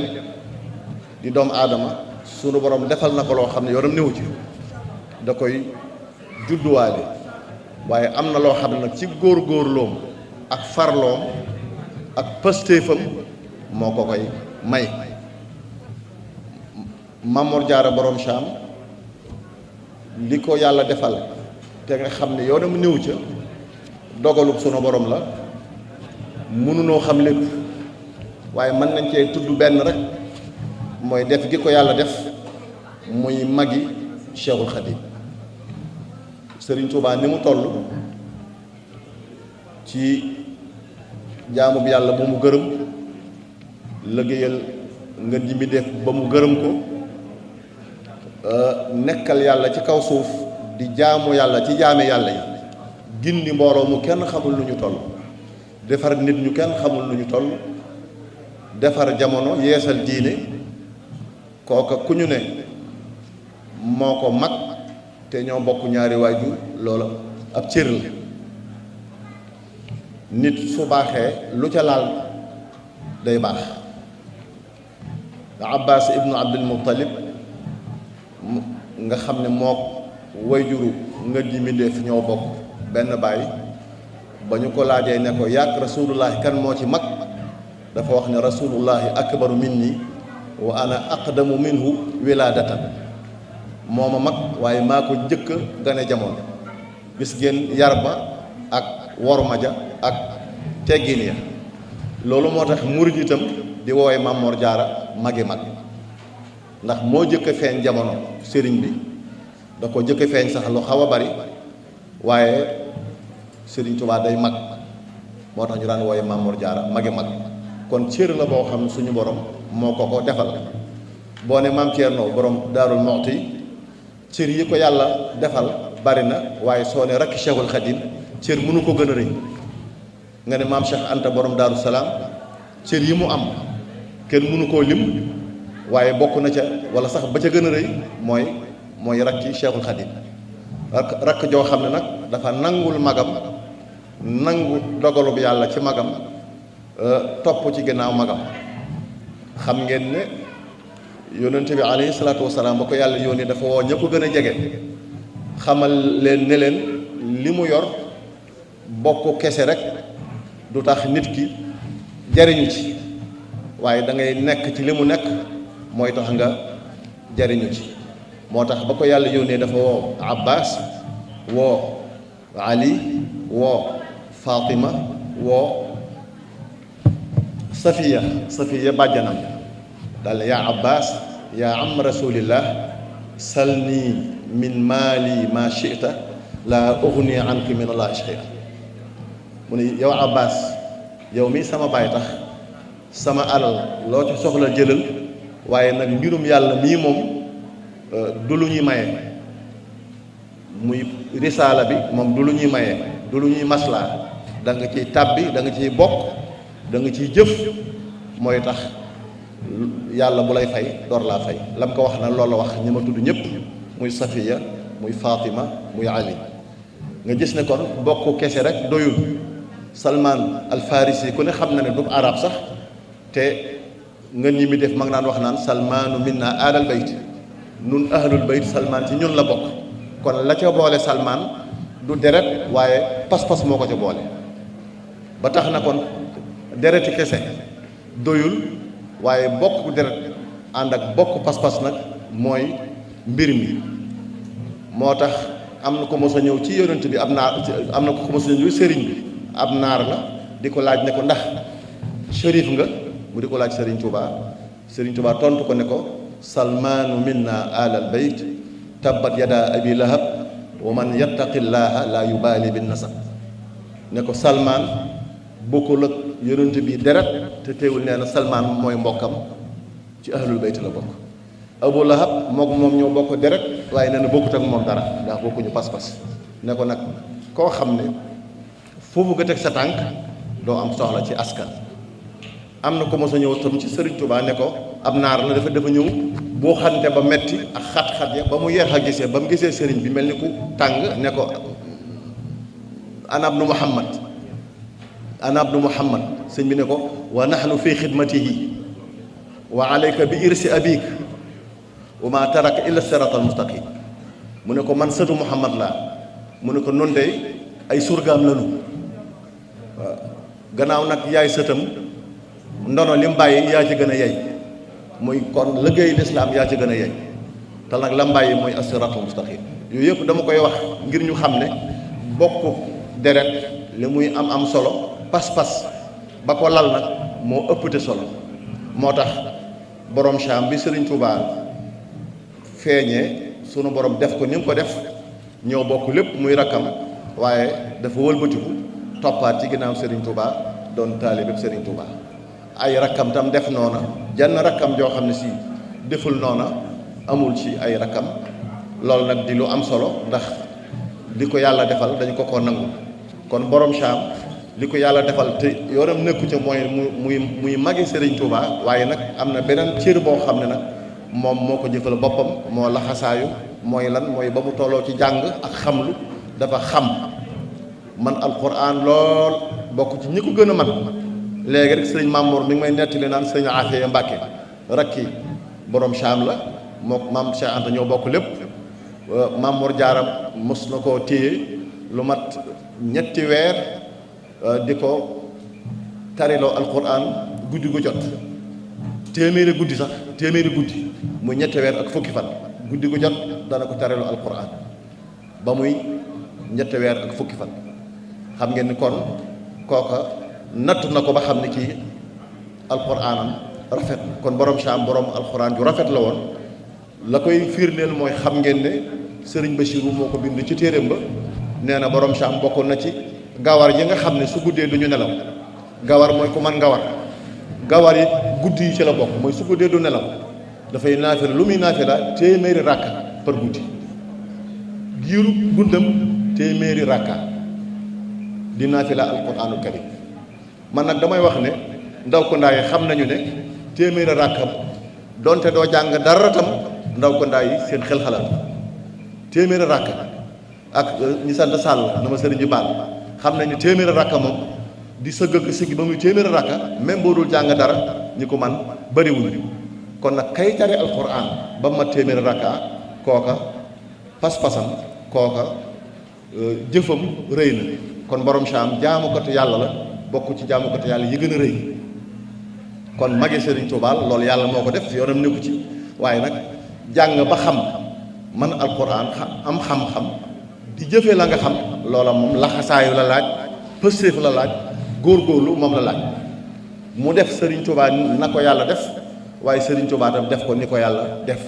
di doomu aadama sunu borom defal na ko loo xam ne yoonam néew ci da koy judduwaale waaye am na loo xam ne nag ci góor-góorloom ak farloom ak pëstéefam moo ko koy may Maam Mor Jaara borom Saam li ko yàlla defal te nga xam ne yoonam néew ca dogalub sunu borom la mënunoo xam lépp waaye mën nañ cee tudd benn rek mooy def gi ko yàlla def muy magi Cheikhul Khadim Serigne Touba ni mu toll ci jaamu bi yàlla ba mu gërëm liggéeyal nga ji mi def ba mu gërëm ko nekkal yàlla ci kaw suuf di jaamu yàlla ci jaame yàlla yi gindi mbooloo mu kenn xamul lu ñu toll defar nit ñu kenn xamul lu ñu toll defar jamono yeesal diine kooka ku ñu ne moo ko mag te ñoo bokk ñaari waajur loola ab cër la nit su baaxee lu ca laal day baax Abbas ibnu Abdul Muttalib nga xam ne mook waajuru nga ji mbindéef ñoo bokk benn baay ba ñu ko laajee ne ko yàgg rasulullahi kan moo ci mag dafa wax ne rasulullahi akbaru minni wa ana aqdamu minhu wilaadatan moo ma mag waaye maa ko njëkk a gane jamono gis ngeen yar ba ak worma ja ak teggin ya loolu moo tax murid itam di woowe Maam Mor Jaara magi mag ndax moo jëkk a feeñ jamono sëriñ bi da ko jëkk a feeñ sax lu xaw a bari waaye sëriñ Tuubaa day mag moo tax ñu daan woowe Maam Mor Jaara magi mag kon cër la boo xam suñu borom moo ko defal boo ne Maam Ceerno borom Daarul Muxti cër yi ko yàlla defal bari na waaye soo ne rakki Cheikhul Khadim cër mënu ko gën a rëy nga ne maam Cheikh Anta borom Daaru Salaam cër yi mu am kenn mënu koo lim waaye bokk na ca wala sax ba ca gën a rëy mooy rakki Cheikhul Khadim rakk joo xam ne nag dafa nangul magam nangu dogalub yàlla ci magam topp ci ginnaaw magam xam ngeen ne yónnente bi alayhi salaatu wasalaam ba ko yàlla yónni dafa woo ña ko gën a jege xamal leen ne leen li mu yor bokk kese rek du tax nit ki jariñu ci waaye da ngay nekk ci li mu nekk mooy tax nga jariñu ci moo tax ba ko yàlla yónnee dafa woo Abbas woo Ali woo Fatima woo Safiya bàjjanam daal ne yaa Abbas yaa am rasulillah salni min maali ma chita la ughni anka min allahi shay'a mu ne yow Abbas yow mi sama baay tax sama alal loo ci soxla jëlal waaye nag mbirum yàlla mii moom du lu ñuy maye muy risaala bi moom du lu ñuy maye du lu ñuy maslaa da nga ciy tàbbi da nga ciy bokk da nga ciy jëf mooy tax yàlla bu lay fay door laa fay lam ko wax na loolu la wax ñi ma tudd ñëpp muy Safiya muy Fatima muy Ali nga gis ne kon bokk kese rek doyul Salman al Farisi ku ne xam na ne du arab sax te nga ñi mi def ma nga naan wax naan salmaanu minna ahlal bayt nun ahlul bayt Salman ci ñun la bokk kon la ca boole Salman du deret waaye pas-pas moo ko ca boole ba tax na kon dereti kese doyul waaye bokk deret ànd ak bokk pas-pas nag mooy mbir mi moo tax am na ko mos a ñëw ci yonent bi am na ko mos a ñëw sëriñ bi ab naar la di ko laaj ne ko ndax shérif nga mu di ko laaj Serigne Touba tontu ko ne ko salmaanu minna alal bayt tabbat yada abi lahab wa man yattaqillaha la yubaali bin nasab ne ko salmaan bokkul ak yonent bi deret te teewul nee na salmaan mooy mbokkam ci ahlul bayt la bokk abu lahab moom ñoo bokk deret waaye nee na bokkut ak moom dara ndax bokkuñu pas-pas ne ko nag koo xam ne foofu nga teg sa tànk doo am soxla ci askan am na ko mos a ñëw tam ci Serigne Touba ne ko ab naar la dafa ñëw boo xante ba metti ak xat-xat ya ba mu yeex a gisee ba mu gisee Serigne bi mel ni ku tàng ne ko ana abnu Muhammad sëñ bi ne ko wa nahnu fi xidmatihi wa alayka bi irsi abik wa ma taraka illa sirata al mustaqim mu ne ko man sëtu Muhammad laa mu ne ko noonu de ay surgaam lanu waaw gannaaw nag yaay sëtam ndono li mu bàyyi yaa ci gën a yey muy kon liggéey lislaam yaa ci gën a yey te nag la mbàyyi mooy as-siraatul mustaqim yooyu yëpp dama koy wax ngir ñu xam ne bokk deret li muy am solo pas-pas ba ko lal nag moo ëppte solo moo tax borom Cham bi Serigne Touba feeñee sunu borom def ko ni mu ko def ñëw bokk lépp muy rakkam waaye dafa wëlbatiku toppaat ci ginnaaw Serigne Touba doon taalibe Serigne Touba ay rakkam tam def noona jenn rakkam joo xam ne si deful noona amul ci ay rakkam loolu nag di lu am solo ndax li ko yàlla defal dañu ko nangu kon borom Cham li ko yàlla defal te yoram nekku ca mooy muy magi Serigne Touba waaye nag am na beneen cër boo xam ne nag moom moo ko jëfal boppam moo laxasaayu mooy lan mooy ba mu tolloo ci jàng ak xamlu dafa xam man alquran lool bokk ci ñi ko gën a man léegi rek sëriñ Mamour mi ngi may nettali naan sëriñ Afia Mbàkke rakki borom Cham la mook maam Cheikh Anta ñoo bokk lépp Mamour Diarra mos na koo téye lu mat ñetti weer di ko tariloo alquran guddi gu jot téeméeri guddi muy ñetti weer ak fukki fan guddi gu jot dana ko tariloo alquran ba muy ñetti weer ak fukki fan xam ngeen ni kon kooka natt na ko ba xam ne kii alquranam rafet kon borom Cham borom alquran ju rafet la woon la koy firndeel mooy xam ngeen ne Serigne Bachirou moo ko bind ci téeréem ba nee na borom Cham bokkoon na ci gawar yi nga xam ne su guddee du ñu nelaw gawar mooy ku man gawar yi guddi yi ci la bokk mooy su guddee du nelaw dafay naafila lu muy naafila téeméeri ràkk par guddi giiru dundam téeméeri rakka di naafila alquraanul karim man nag damay wax ne ndaw ko ndaa yi xam nañu ne téeméeri rakka donte doo jàng dara tam ndaw ko ndaa yi seen xel xalaat téeméeri rakka ak ñi sant Sall na ma sëriñ bi baal xam nañu téeméeri rakka moom di sëgg ak siggi ba muy téeméeri rakka même boo dul jàng dara ñi ko man bariwuñu kon nag kay tari alquran ba ma téeméeri rakka kooka pas-pasam kooka jëfam rëy na kon borom Saam jaamukatu yàlla la bokk ci jaamukatu yàlla yi gën a rëy kon magi Sëriñ Tuubaa loolu yàlla moo ko def yoonam nekku ci waaye nag jàng ba xam man alquran am xam-xam di jëfee la nga xam loola moom laxasaayu la laaj pëstéef la laaj góorgóorlu moom la laaj mu def Sëriñ Tuubaa na ko yàlla def waaye Sëriñ Tuubaa tam def ko ni ko yàlla def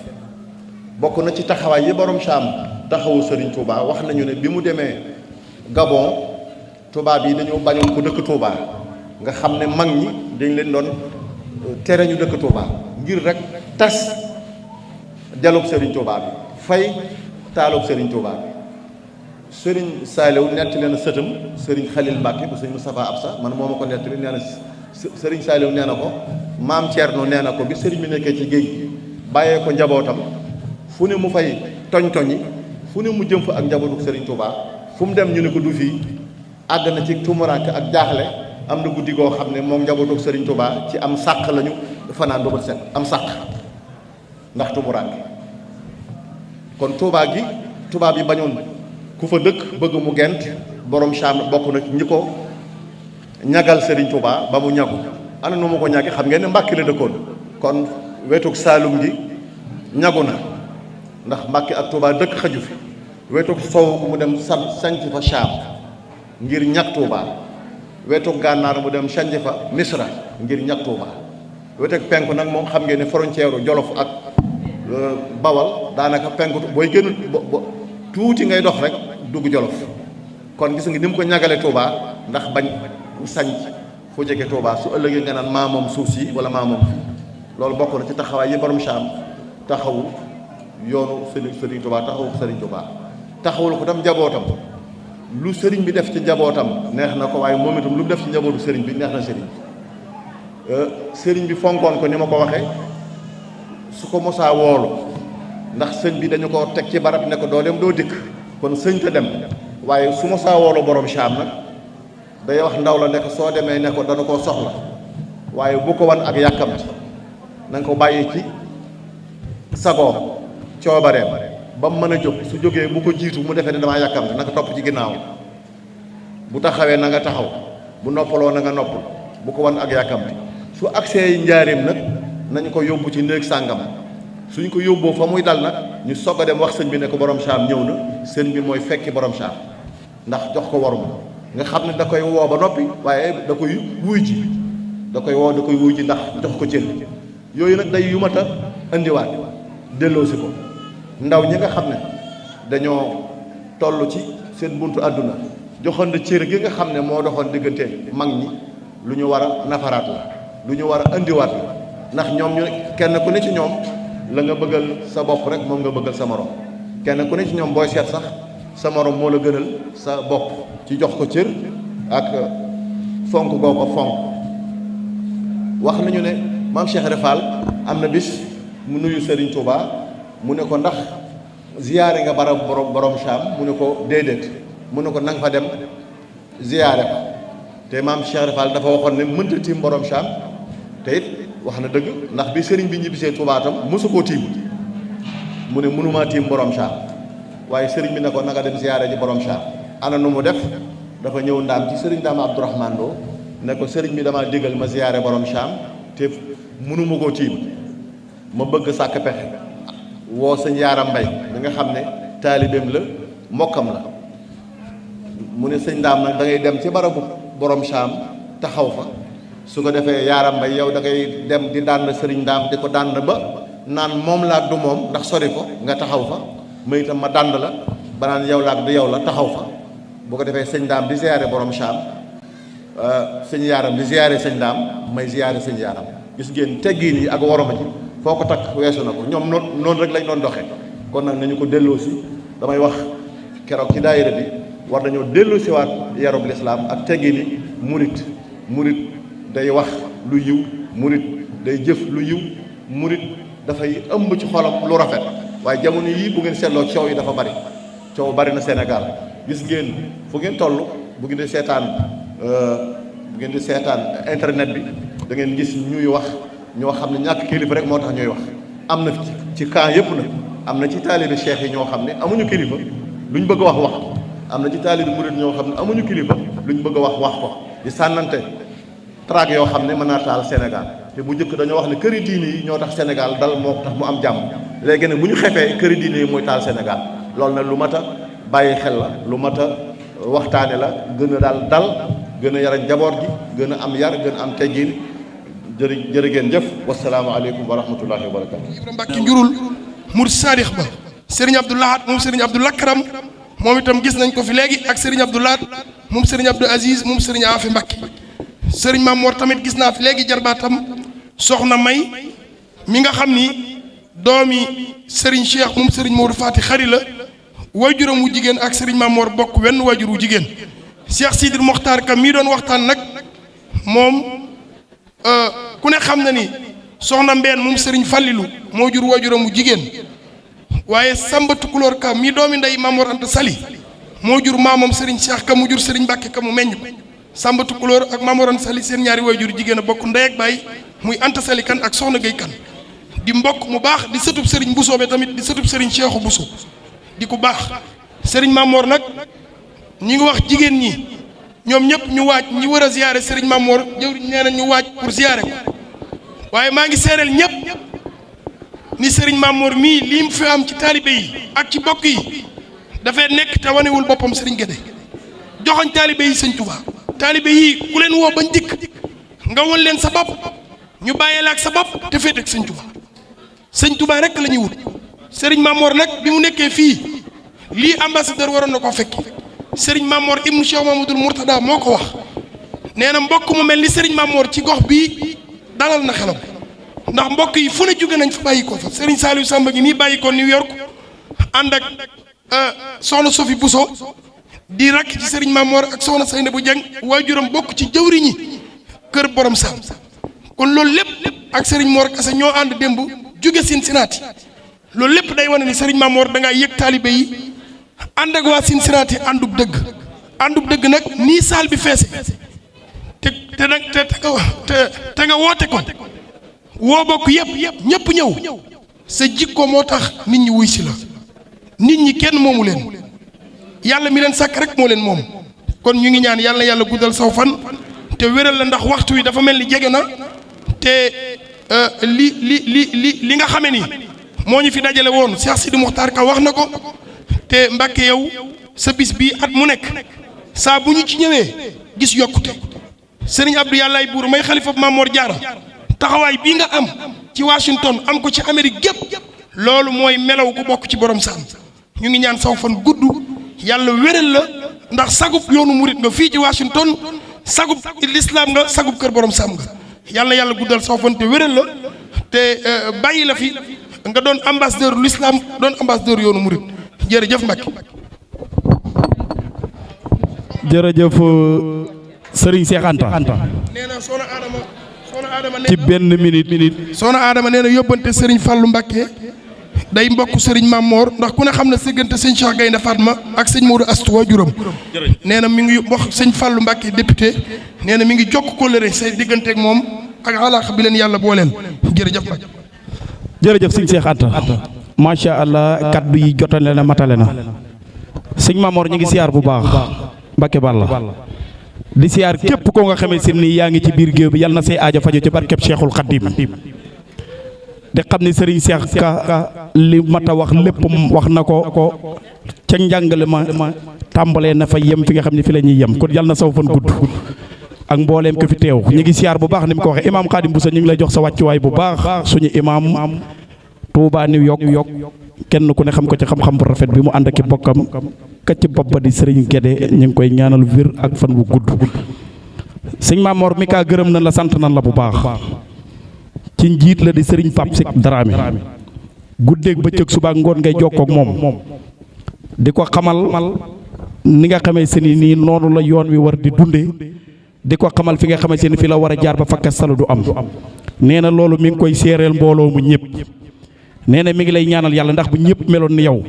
bokk na ci taxawaay yi borom Saam taxawu Sëriñ Tuubaa wax nañu ne bi mu demee Gabon tubaab yi dañoo bañoon ko dëkk Tuubaa nga xam ne mag ñi dañ leen doon tere ñu dëkk Tuubaa ngir rek tas jalub Sëriñ Tuubaa bi fay taalub Sëriñ Tuubaa bi Sëriñ Saaliw nettali na sëtam Sëriñ Xalil Mbàkke bu Sëriñ Mustafaa Absa man moo ma ko nettali nee na Sëriñ Saaliw nee na ko maam Ceerno nee na ko bi sëriñ bi nekkee ci géej gi bàyyee ko njabootam fu ne mu fay toñ-toñi fu ne mu jëm fa ak njabootu Sëriñ Tuubaa fu mu dem ñu ne ko du fii àgg na ci tumuraanke ak jaaxle am na guddi goo xam ne moom njabootu Sëriñ Tuubaa ci am sàq lañu fanaan ba bët set am sàq ndax tumuraanke kon Tuubaa gi tubaab yi bañoon ku fa dëkk bëgg mu gent borom Saam bokk na ñi ko ñagal Sëriñ Tuubaa ba mu ñagu ana nu mu ko ñagi xam ngeen ne Mbàkke la dëkkoon kon wetuk Saalum gi ñagu na ndax Mbàkke ak Tuubaa dëkk xaju fi wetuk sow mu dem sanc fa Saam ngir ñag Tuubaa wetuk gànnaar mu dem sanc fa Misra ngir ñag Tuubaa wetuk penku nag moom xam ngeen ne frontière Jolof ak Bawal daanaka penku booy génn tuuti ngay dox rek dugg Jolof kon gis nga ni mu ko ñagale Tuubaa ndax bañ sañ fu jege Tuubaa su ëllëgee nga naan maa moom suuf si wala maa moom fii loolu bokk na ci taxawaay yi borom Saam taxawu yoonu Sëriñ Tuubaa taxawu Sëriñ Tuubaa taxawul ko tam njabootam lu sëriñ bi def ci njabootam neex na ko waaye moom itam lu mu def ci njabootu sëriñ bi neex na sëriñ bi fonkoon ko ni ma ko waxee su ko mosaa woolu ndax sëñ bi dañu ko teg ci barab ne ko doo dem doo dikk kon sëñ te dem waaye su mosaa woolu borom Saam nag day wax ndaw la ne ko soo demee ne ko dana koo soxla waaye bu ko wan ak yàkkamti na nga ko bàyyi ci sagoom coobareem ba mu mën a jóg su jógee bu ko jiitu mu defee ne damaa yàkkamti na nga topp ci ginnaaw bu taxawee na nga taxaw bu noppaloo na nga noppal bu ko wan ak yàkkamti su agsee njaareem nag nañu ko yóbbu ci néeg sàngam suñ ko yóbboo fa muy dal nag ñu soog a dem wax sëñ bi ne ko borom Saam ñëw na sëñ bi mooy fekki borom Saam ndax jox ko warum nga xam ne da koy woo ba noppi waaye da koy wuy ji da koy woo da koy wuy ji ndax jox ko cër yooyu nag day yu mat a indiwaat delloosi ko ndaw ñi nga xam ne dañoo toll ci seen buntu àdduna joxoon na cër gi nga xam ne moo doxoon diggante mag ñi lu ñu war a nafaraat la lu ñu war a indiwaat la ndax ñoom ñu kenn ku ne ci ñoom la nga bëggal sa bopp rek moom nga bëggal sa morom kenn ku ne ci ñoom booy seet sax sa morom moo la gënal sa bopp ci jox ko cër ak fonk goo ko fonk wax nañu ne maam Cheikh Rafal am na bis mu nuyu Serigne Touba mu ne ko ndax ziyaare nga barab borom Saam mu ne ko déedéet mu ne ko nanga fa dem ziyaare ko te maam Cheikh Rafal dafa waxoon ne mënta tiim borom Saam te it wax na dëgg ndax bi sëriñ bi ñibbisee Touba tam mosu koo tiim mu ne mënumaa tiim borom Saam waaye sëriñ bi ne ko nanga dem ziyaare ji borom Saam ana nu mu def dafa ñëw ndaam ci sëriñ Daam Abdourahmane Lo ne ko sëriñ bi damaa digal ma ziyaare borom Saam te mënuma koo tiim ma bëgg sàkk pexe woo sëñ Yaaram Mbay bi nga xam ne taalibeem la mbokkam la mu ne sëñ Daam nag da ngay dem ci barabu borom Saam taxaw fa su ko defee Yaaram Mbay yow da ngay dem di dànd sëriñ Daam di ko dànd ba naan moom laa du moom ndax sori ko nga taxaw fa ma itam ma dànd la ba naan yow laa du yow la taxaw fa bu ko defee sëñ Daam di ziyaare borom Saam sëñ Yaaram di ziyaare sëñ Daam may ziyaare sëñ Yaaram gis ngeen teggiin yi ak woroma ci foo ko takk weesu na ko ñoom noonu rek lañ doon doxee kon nag nañu ko delloo si damay wax keroog ci daayira bi war nañoo dellu siwaat yarub lislaam ak teggini murit day wax lu yiw murit day jëf lu yiw murit dafay ëmb ci xolam lu rafet waaye jamono yii bu ngeen seetloo coow yi dafa bari coow bari na Sénégal gis ngeen fu ngeen toll bu ngeen di seetaan internet bi da ngeen gis ñuy wax ñoo xam ne ñàkk kilifa rek moo tax ñuy wax am na ci camp yëpp nag am na ci taalibe cheikh yi ñoo xam ne amuñu kilifa luñ bëgg a wax am na ci taalibe murid ñoo xam ne amuñu kilifa luñ bëgg a wax ko di sànnante traag yoo xam ne mën naa taal Sénégal te bu njëkk dañoo wax ne këri diine yi ñoo tax Sénégal dal moo tax mu am jàmm léegi nag bu ñu xefee këri diine yi mooy taal Sénégal loolu nag lu mat a bàyyi xel la lu mat a waxtaane la gën a dal gën a yara njaboot gi gën a am yar gën a am teggin jërë ngeen jëf wasalaamaaleykum wa rahmatullahi wa barakatu. Ibrahima Mbacke njurul murid saadix ba Serigne Abdou Lahad moom Serigne Abdou Lakram moom itam gis nañ ko fi léegi ak Serigne Abdou Lahad moom Serigne Abdou Aziz moom Serigne Afi Mbacke Serigne Mamor tamit gis naa fi léegi jarbaatam soxna May mi nga xam ni doomi Serigne Cheikh moom Serigne Modou Fati xari la waajuram wu jigéen ak Serigne Mamor bokk wenn waajur wu jigéen Cheikh Sidil Mokhtar Ka mii doon waxtaan nag moom ku ne xam na ni soxna Mbeen moom Serigne Fallilou moo jur waajuram wu jigéen waaye Samba Tukulóor Ka mii doomi ndey Mamor Anta Sali moo jur maamam Serigne Cheikh Ka mu jur Serigne Mbacke Ka mu meññ ko Samba Tukulóor ak Mamor Anta Sali seen ñaari waajur jigéen a bokk ndey ak baay muy Anta Sali kan ak soxna Gueye kan di mbokk mu baax di sëtub Serigne Bousso be tamit di sëtub Serigne Cheikhou Bousso di ku baax Serigne Mamor nag ñi ngi wax jigéen ñi ñoom ñëpp ñu waaj ñi war a ziyaare Serigne Mamor jëwriñ nee na ñu waaj pour ziyaare ko waaye maa ngi seereel ñëpp ni Serigne Mamor mii lii mu fi am ci taalibe yi ak ci bokk yi dafay nekk te wanewul boppam Serigne Guédé joxoñ taalibe yi Sëñ Touba taalibe yi ku leen woo bañ dikk nga won leen sa bopp ñu bàyyee la ak sa bopp te féete ak Sëñ Touba Sëñ Touba rek la ñuy wut Serigne Mamor nag bi mu nekkee fii lii ambassadeur waroon na koo fekki Serigne Mamor ibnu Cheikh Mamadou Mourtada moo ko wax nee na mbokk mu mel ni Serigne Mamor ci gox bii dalal na xelam ndax mbokk yi fu ne jóge nañ fa bàyyi ko fa Serigne Saliou Samba gi nii bàyyi ko New York ànd ak soxna Sophie Bousso di rakk ci Serigne Mamor ak soxna Seynabou Dieng waajuram bokk ci jëwriñi kër borom Sam kon loolu lépp ak Serigne Mor Kase ñoo ànd démb jóge Cincinnati loolu lépp day wane ni Serigne Mamor da ngaa yëg taalibe yi ànd ak waa Cincinnati àndub dëgg nag nii saal bi feese te nga woote ko woo bokk yëpp ñëpp ñëw sa jikko moo tax nit ñi wuy si la nit ñi kenn moomu leen yàlla mi leen sàkk rek moo leen moom kon ñu ngi ñaan yàlla guddal saw fan te wéral la ndax waxtu wi dafa mel ni jege na te li nga xame ni moo ñu fi dajale woon Cheikh Sidi Mokhtar Ka wax na ko te Mbàkke yow sa bis bii at mu nekk saa bu ñu ci ñëwee gis yokkute Serigne Abdou Yàllaay buur may xalifa Mamor Diarra taxawaay bii nga am ci Washington am ko ci Amérique gépp loolu mooy melaw ku bokk ci borom Sam ñu ngi ñaan saw fan gudd yàlla wéral la ndax sagub yoonu murit nga fii ci Washington sagub l'islam nga sagub kër borom Sam nga yàlla guddal saw fan te wéral la te bàyyi la fi nga doon ambassadeur l'islam doon ambassadeur yoonu murit jërëjëf Mbacke. jërëjëf Serigne Cheikh Anta. nee na soxna Adama ci benn minute. soxna Adama nee na yóbbante Serigne Fallou Mbacke day mbokk Serigne Mamor ndax ku ne xam ne sëggante sëñ Cheikh Gaynde Fatma ak sëñ Modou Astou waajuram nee na mi ngi wax sëñ Fallou Mbacke député nee na mi ngi jokk kóllëre say digganteeg moom ak alaax bi leen yàlla booleel jërëjëf Mbacke. jërëjëf sëñ Cheikh Anta. macha allah kaddu yi jotale na matale na sëñ Mamor ñu ngi siyaar bu baax Mbacke Balla di siyaar képp koo nga xamee si ni yaa ngi ci biir géew bi yal na say aajo fajo ci barkeb Cheikhul Khadim de xam ni Serigne Cheikh Ka li mat a wax lépp wax na ko ca njàngale ma tàmbalee na fa yem fi nga xam ne fi la ñuy yem kon yal na saw fan gudd ak mbooleem ko fi teew ñu ngi siyaar bu baax ni mu ko waxee imaam Khadim Bousso ñu ngi lay jox sa wàccuwaay bu baax suñu imaam Touba New York kenn ku ne xam ko ci xam-xam bu rafet bi mu ànd ak i bokkam ka ci bopp ba di Serigne Guédé ñu ngi koy ñaanal wér ak fan bu gudd sëñ Mamor mi kaa gërëm na la sant nan la bu baax ci njiit la di Serigne Pape Seck Dramé guddeeg bëccëg suba ngoon ngay jokkoo ak moom di ko xamal ni nga xamee se ni nii noonu la yoon wi war di dundee di ko xamal fi nga xamee se ni fi la war a jaar ba fakka salu du am nee na loolu mi ngi koy séeréel mbooloo mu ñëpp nee na mi ngi lay ñaanal yàlla ndax bu ñëpp meloon ni yow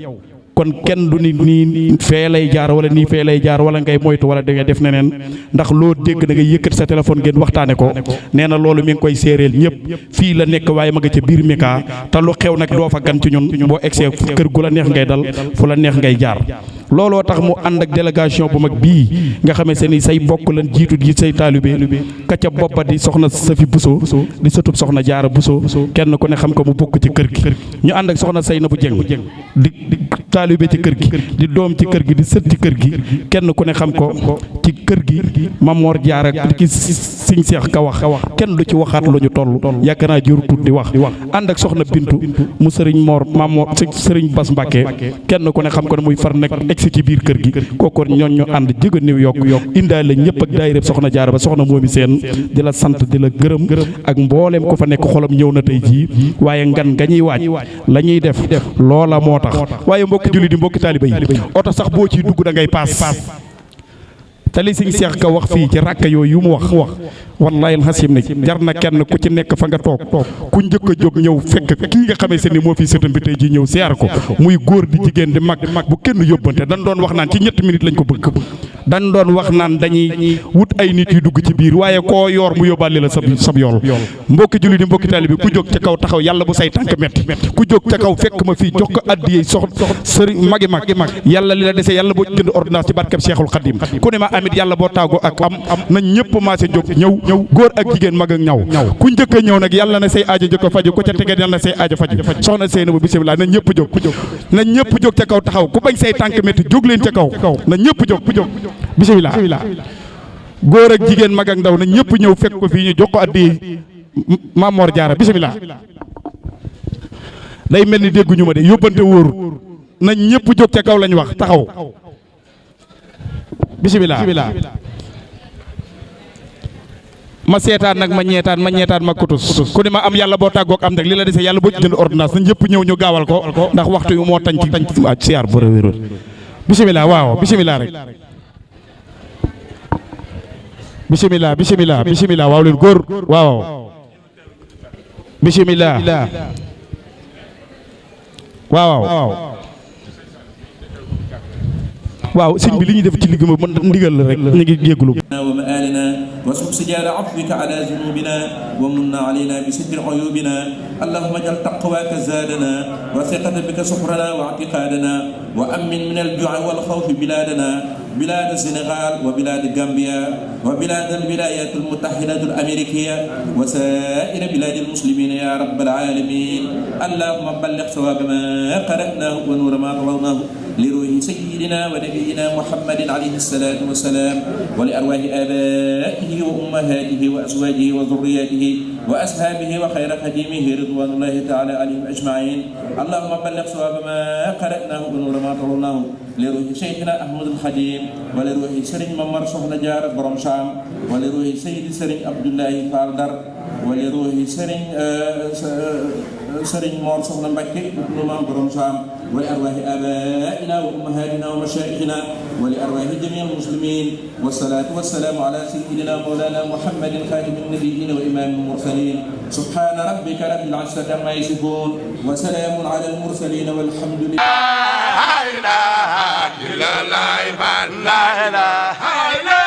kon kenn du ni nii fee lay jaar wala nii fee lay jaar wala ngay moytu wala da ngay def neneen ndax loo dégg da ngay yëkkati sa téléphone ngeen waxtaane ko nee na loolu mi ngi koy séeréel ñëpp fii la nekk waaye ma nga ca biir Mika te lu xew nag doo fa gan ci ñun boo egsee kër gu la neex ngay dal fu la neex ngay jaar looloo tax mu ànd ak délégation bu mag bii nga xamee se ni say bokk lan jiitu di say taalibe ka ca boppa di soxna Safi Bousso di sëtub soxna Jaara Bousso kenn ku ne xam ko mu bokk ci kër gi ñu ànd ak soxna Seynabou Dieng di taalibe ci kër gi di doom ci kër gi di sët ci kër gi kenn ku ne xam ko ci kër gi Mamor Jaara ki Sëñ Seex Ka wax kenn du ci waxaat lu ñu toll yaakaar naa jëru tut di wax ànd ak soxna Bintu mu sëriñ Mamor sëriñ Bas Mbàkke kenn ku ne xam ko ne muy far nekk egsi ci biir kër gi kooku ñoon ñu ànd jëga niw yokk indaale ñëpp ak daayira soxna Jaara ba soxna moomi seen di la sant di la gërëm ak mbooleem ko fa nekk xolam ñëw na tey jii waaye ngan nga ñuy waaj la ñuy def loola moo tax waaye mbokki julli di mbokki taaliba yi oto sax boo ciy dugg da ngay paas te li Sëñ Seex Ka wax fii ci ràkka yooyu yu mu wax wallahi alxasim ne jar na kenn ku ci nekk fa nga toog ku njëkk a jóg ñëw fekk kii nga xamee se ni moo fii sëtam bi tey ji ñëw siyaar ko muy góor di jigéen di mag bu kenn yóbbante dañ doon wax naan ci ñetti minutes lañ ko bëgg dañ doon wax naan dañuy wut ay nit yu dugg ci biir waaye koo yor mu yóbbaale la sab yool mbokki julli di mbokki taalibe bi ku jóg ca kaw taxaw yàlla bu say tànk metti ku jóg ca kaw fekk ma fii jox ko addiyee sëriñ magi mag yàlla li la dese yàlla boo jënd ordonnance ci barkeb Seexul Xadim ku ne ma amit yàlla boo tàggoo ak am nañ ñëpp maase jóg ñëw góor ak jigéen mag ak ñaw ku njëkk a ñëw nag yàlla na say aajo jëkk a faju ku ca tegee yàlla na say aajo faju soxna Seynabou bisimilah nañ ñëpp jóg nañ ñëpp jóg ca kaw taxaw ku bañ say tànk métti jóg leen ca kaw nañ ñëpp jóg bisimilah góor ak jigéen mag ak ndaw nañ ñëpp ñëw fekk ko fii ñu jox ko addi Mamor Jaara bisimilah day mel ni dégguñu ma de yóbbante wóor nañ ñëpp jóg ca kaw lañ wax taxaw bisimilah ma seetaan nag ma ñeetaan ma kutus ku ne ma am yàlla boo tàggoog am nag li la dese yàlla boo ci jënd ordonnance nañ ñëpp ñëw ñu gaawal ko ndax waxtu yu moo tañ ci siyaar bu wér bisimilah waaw bisimilah rek bisimilah waaw leen góor waaw bisimilah waaw sëñ bi li ñuy def ci liggéey mën ndigal la rek ñu ngi jégalu ومآلنا واسلك سجال عفوك على ذنوبنا ومن علينا بستر عيوبنا اللهم اجعل تقواك زادنا وثقة بك سحرنا واعتقادنا وأمن من الجوع والخوف بلادنا بلاد السنغال وبلاد غامبيا وبلاد الولايات المتحدة الأمريكية وسائر بلاد المسلمين يا رب العالمين اللهم بلغ ثواب ما قرأناه ونور ما رويناه لروح سيدنا ونبينا محمد عليه الصلاة والسلام ولأرواح آبائه وأمهاته وأزواجه وذرياته وأصحابه وخير خديمه رضوان الله تعالى عليهم أجمعين اللهم بلغ ثواب ما قرأناه ونور ما رويناه لروح شيخنا أحمد الخديم ولروح سرين ممر صحنا جار برم شام ولروح سيد سرين عبد الله فالدر ولروح سرين سرين مور صحنا مكي نمام برم شام ولأرواح آبائنا وأمهاتنا ومشايخنا ولأرواح جميع المسلمين والصلاة والسلام على سيدنا مولانا محمد خاتم النبيين وإمام المرسلين سبحان ربك رب العزة عما يصفون وسلام على المرسلين والحمد لله لا إله إلا الله لا إله إلا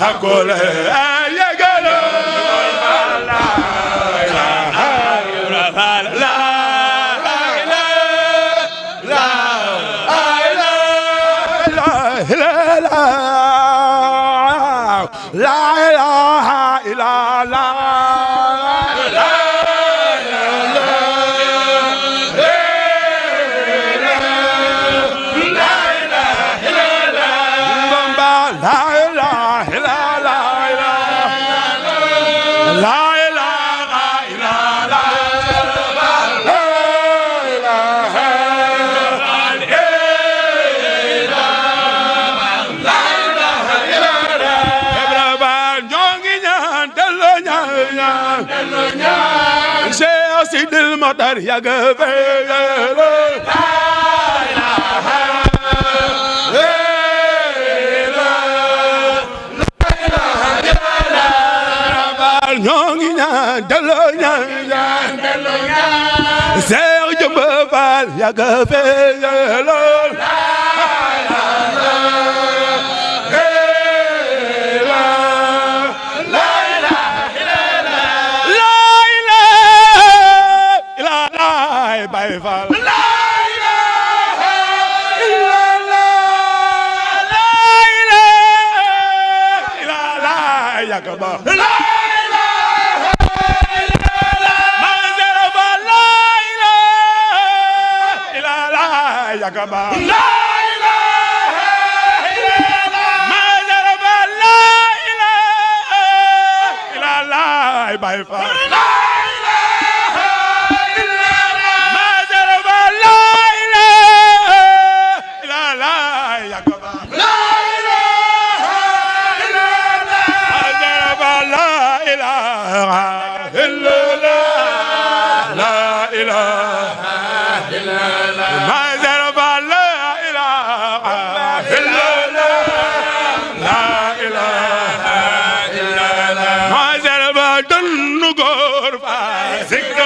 Hakole ayagalo la ilaha illallah la ilaha illallah Sidil Mokhtar yàgg ñoo ngi ñaan delloo ñaan Seex Jëmb Faal yàgg lool Baay Faal Baay Faal Zikr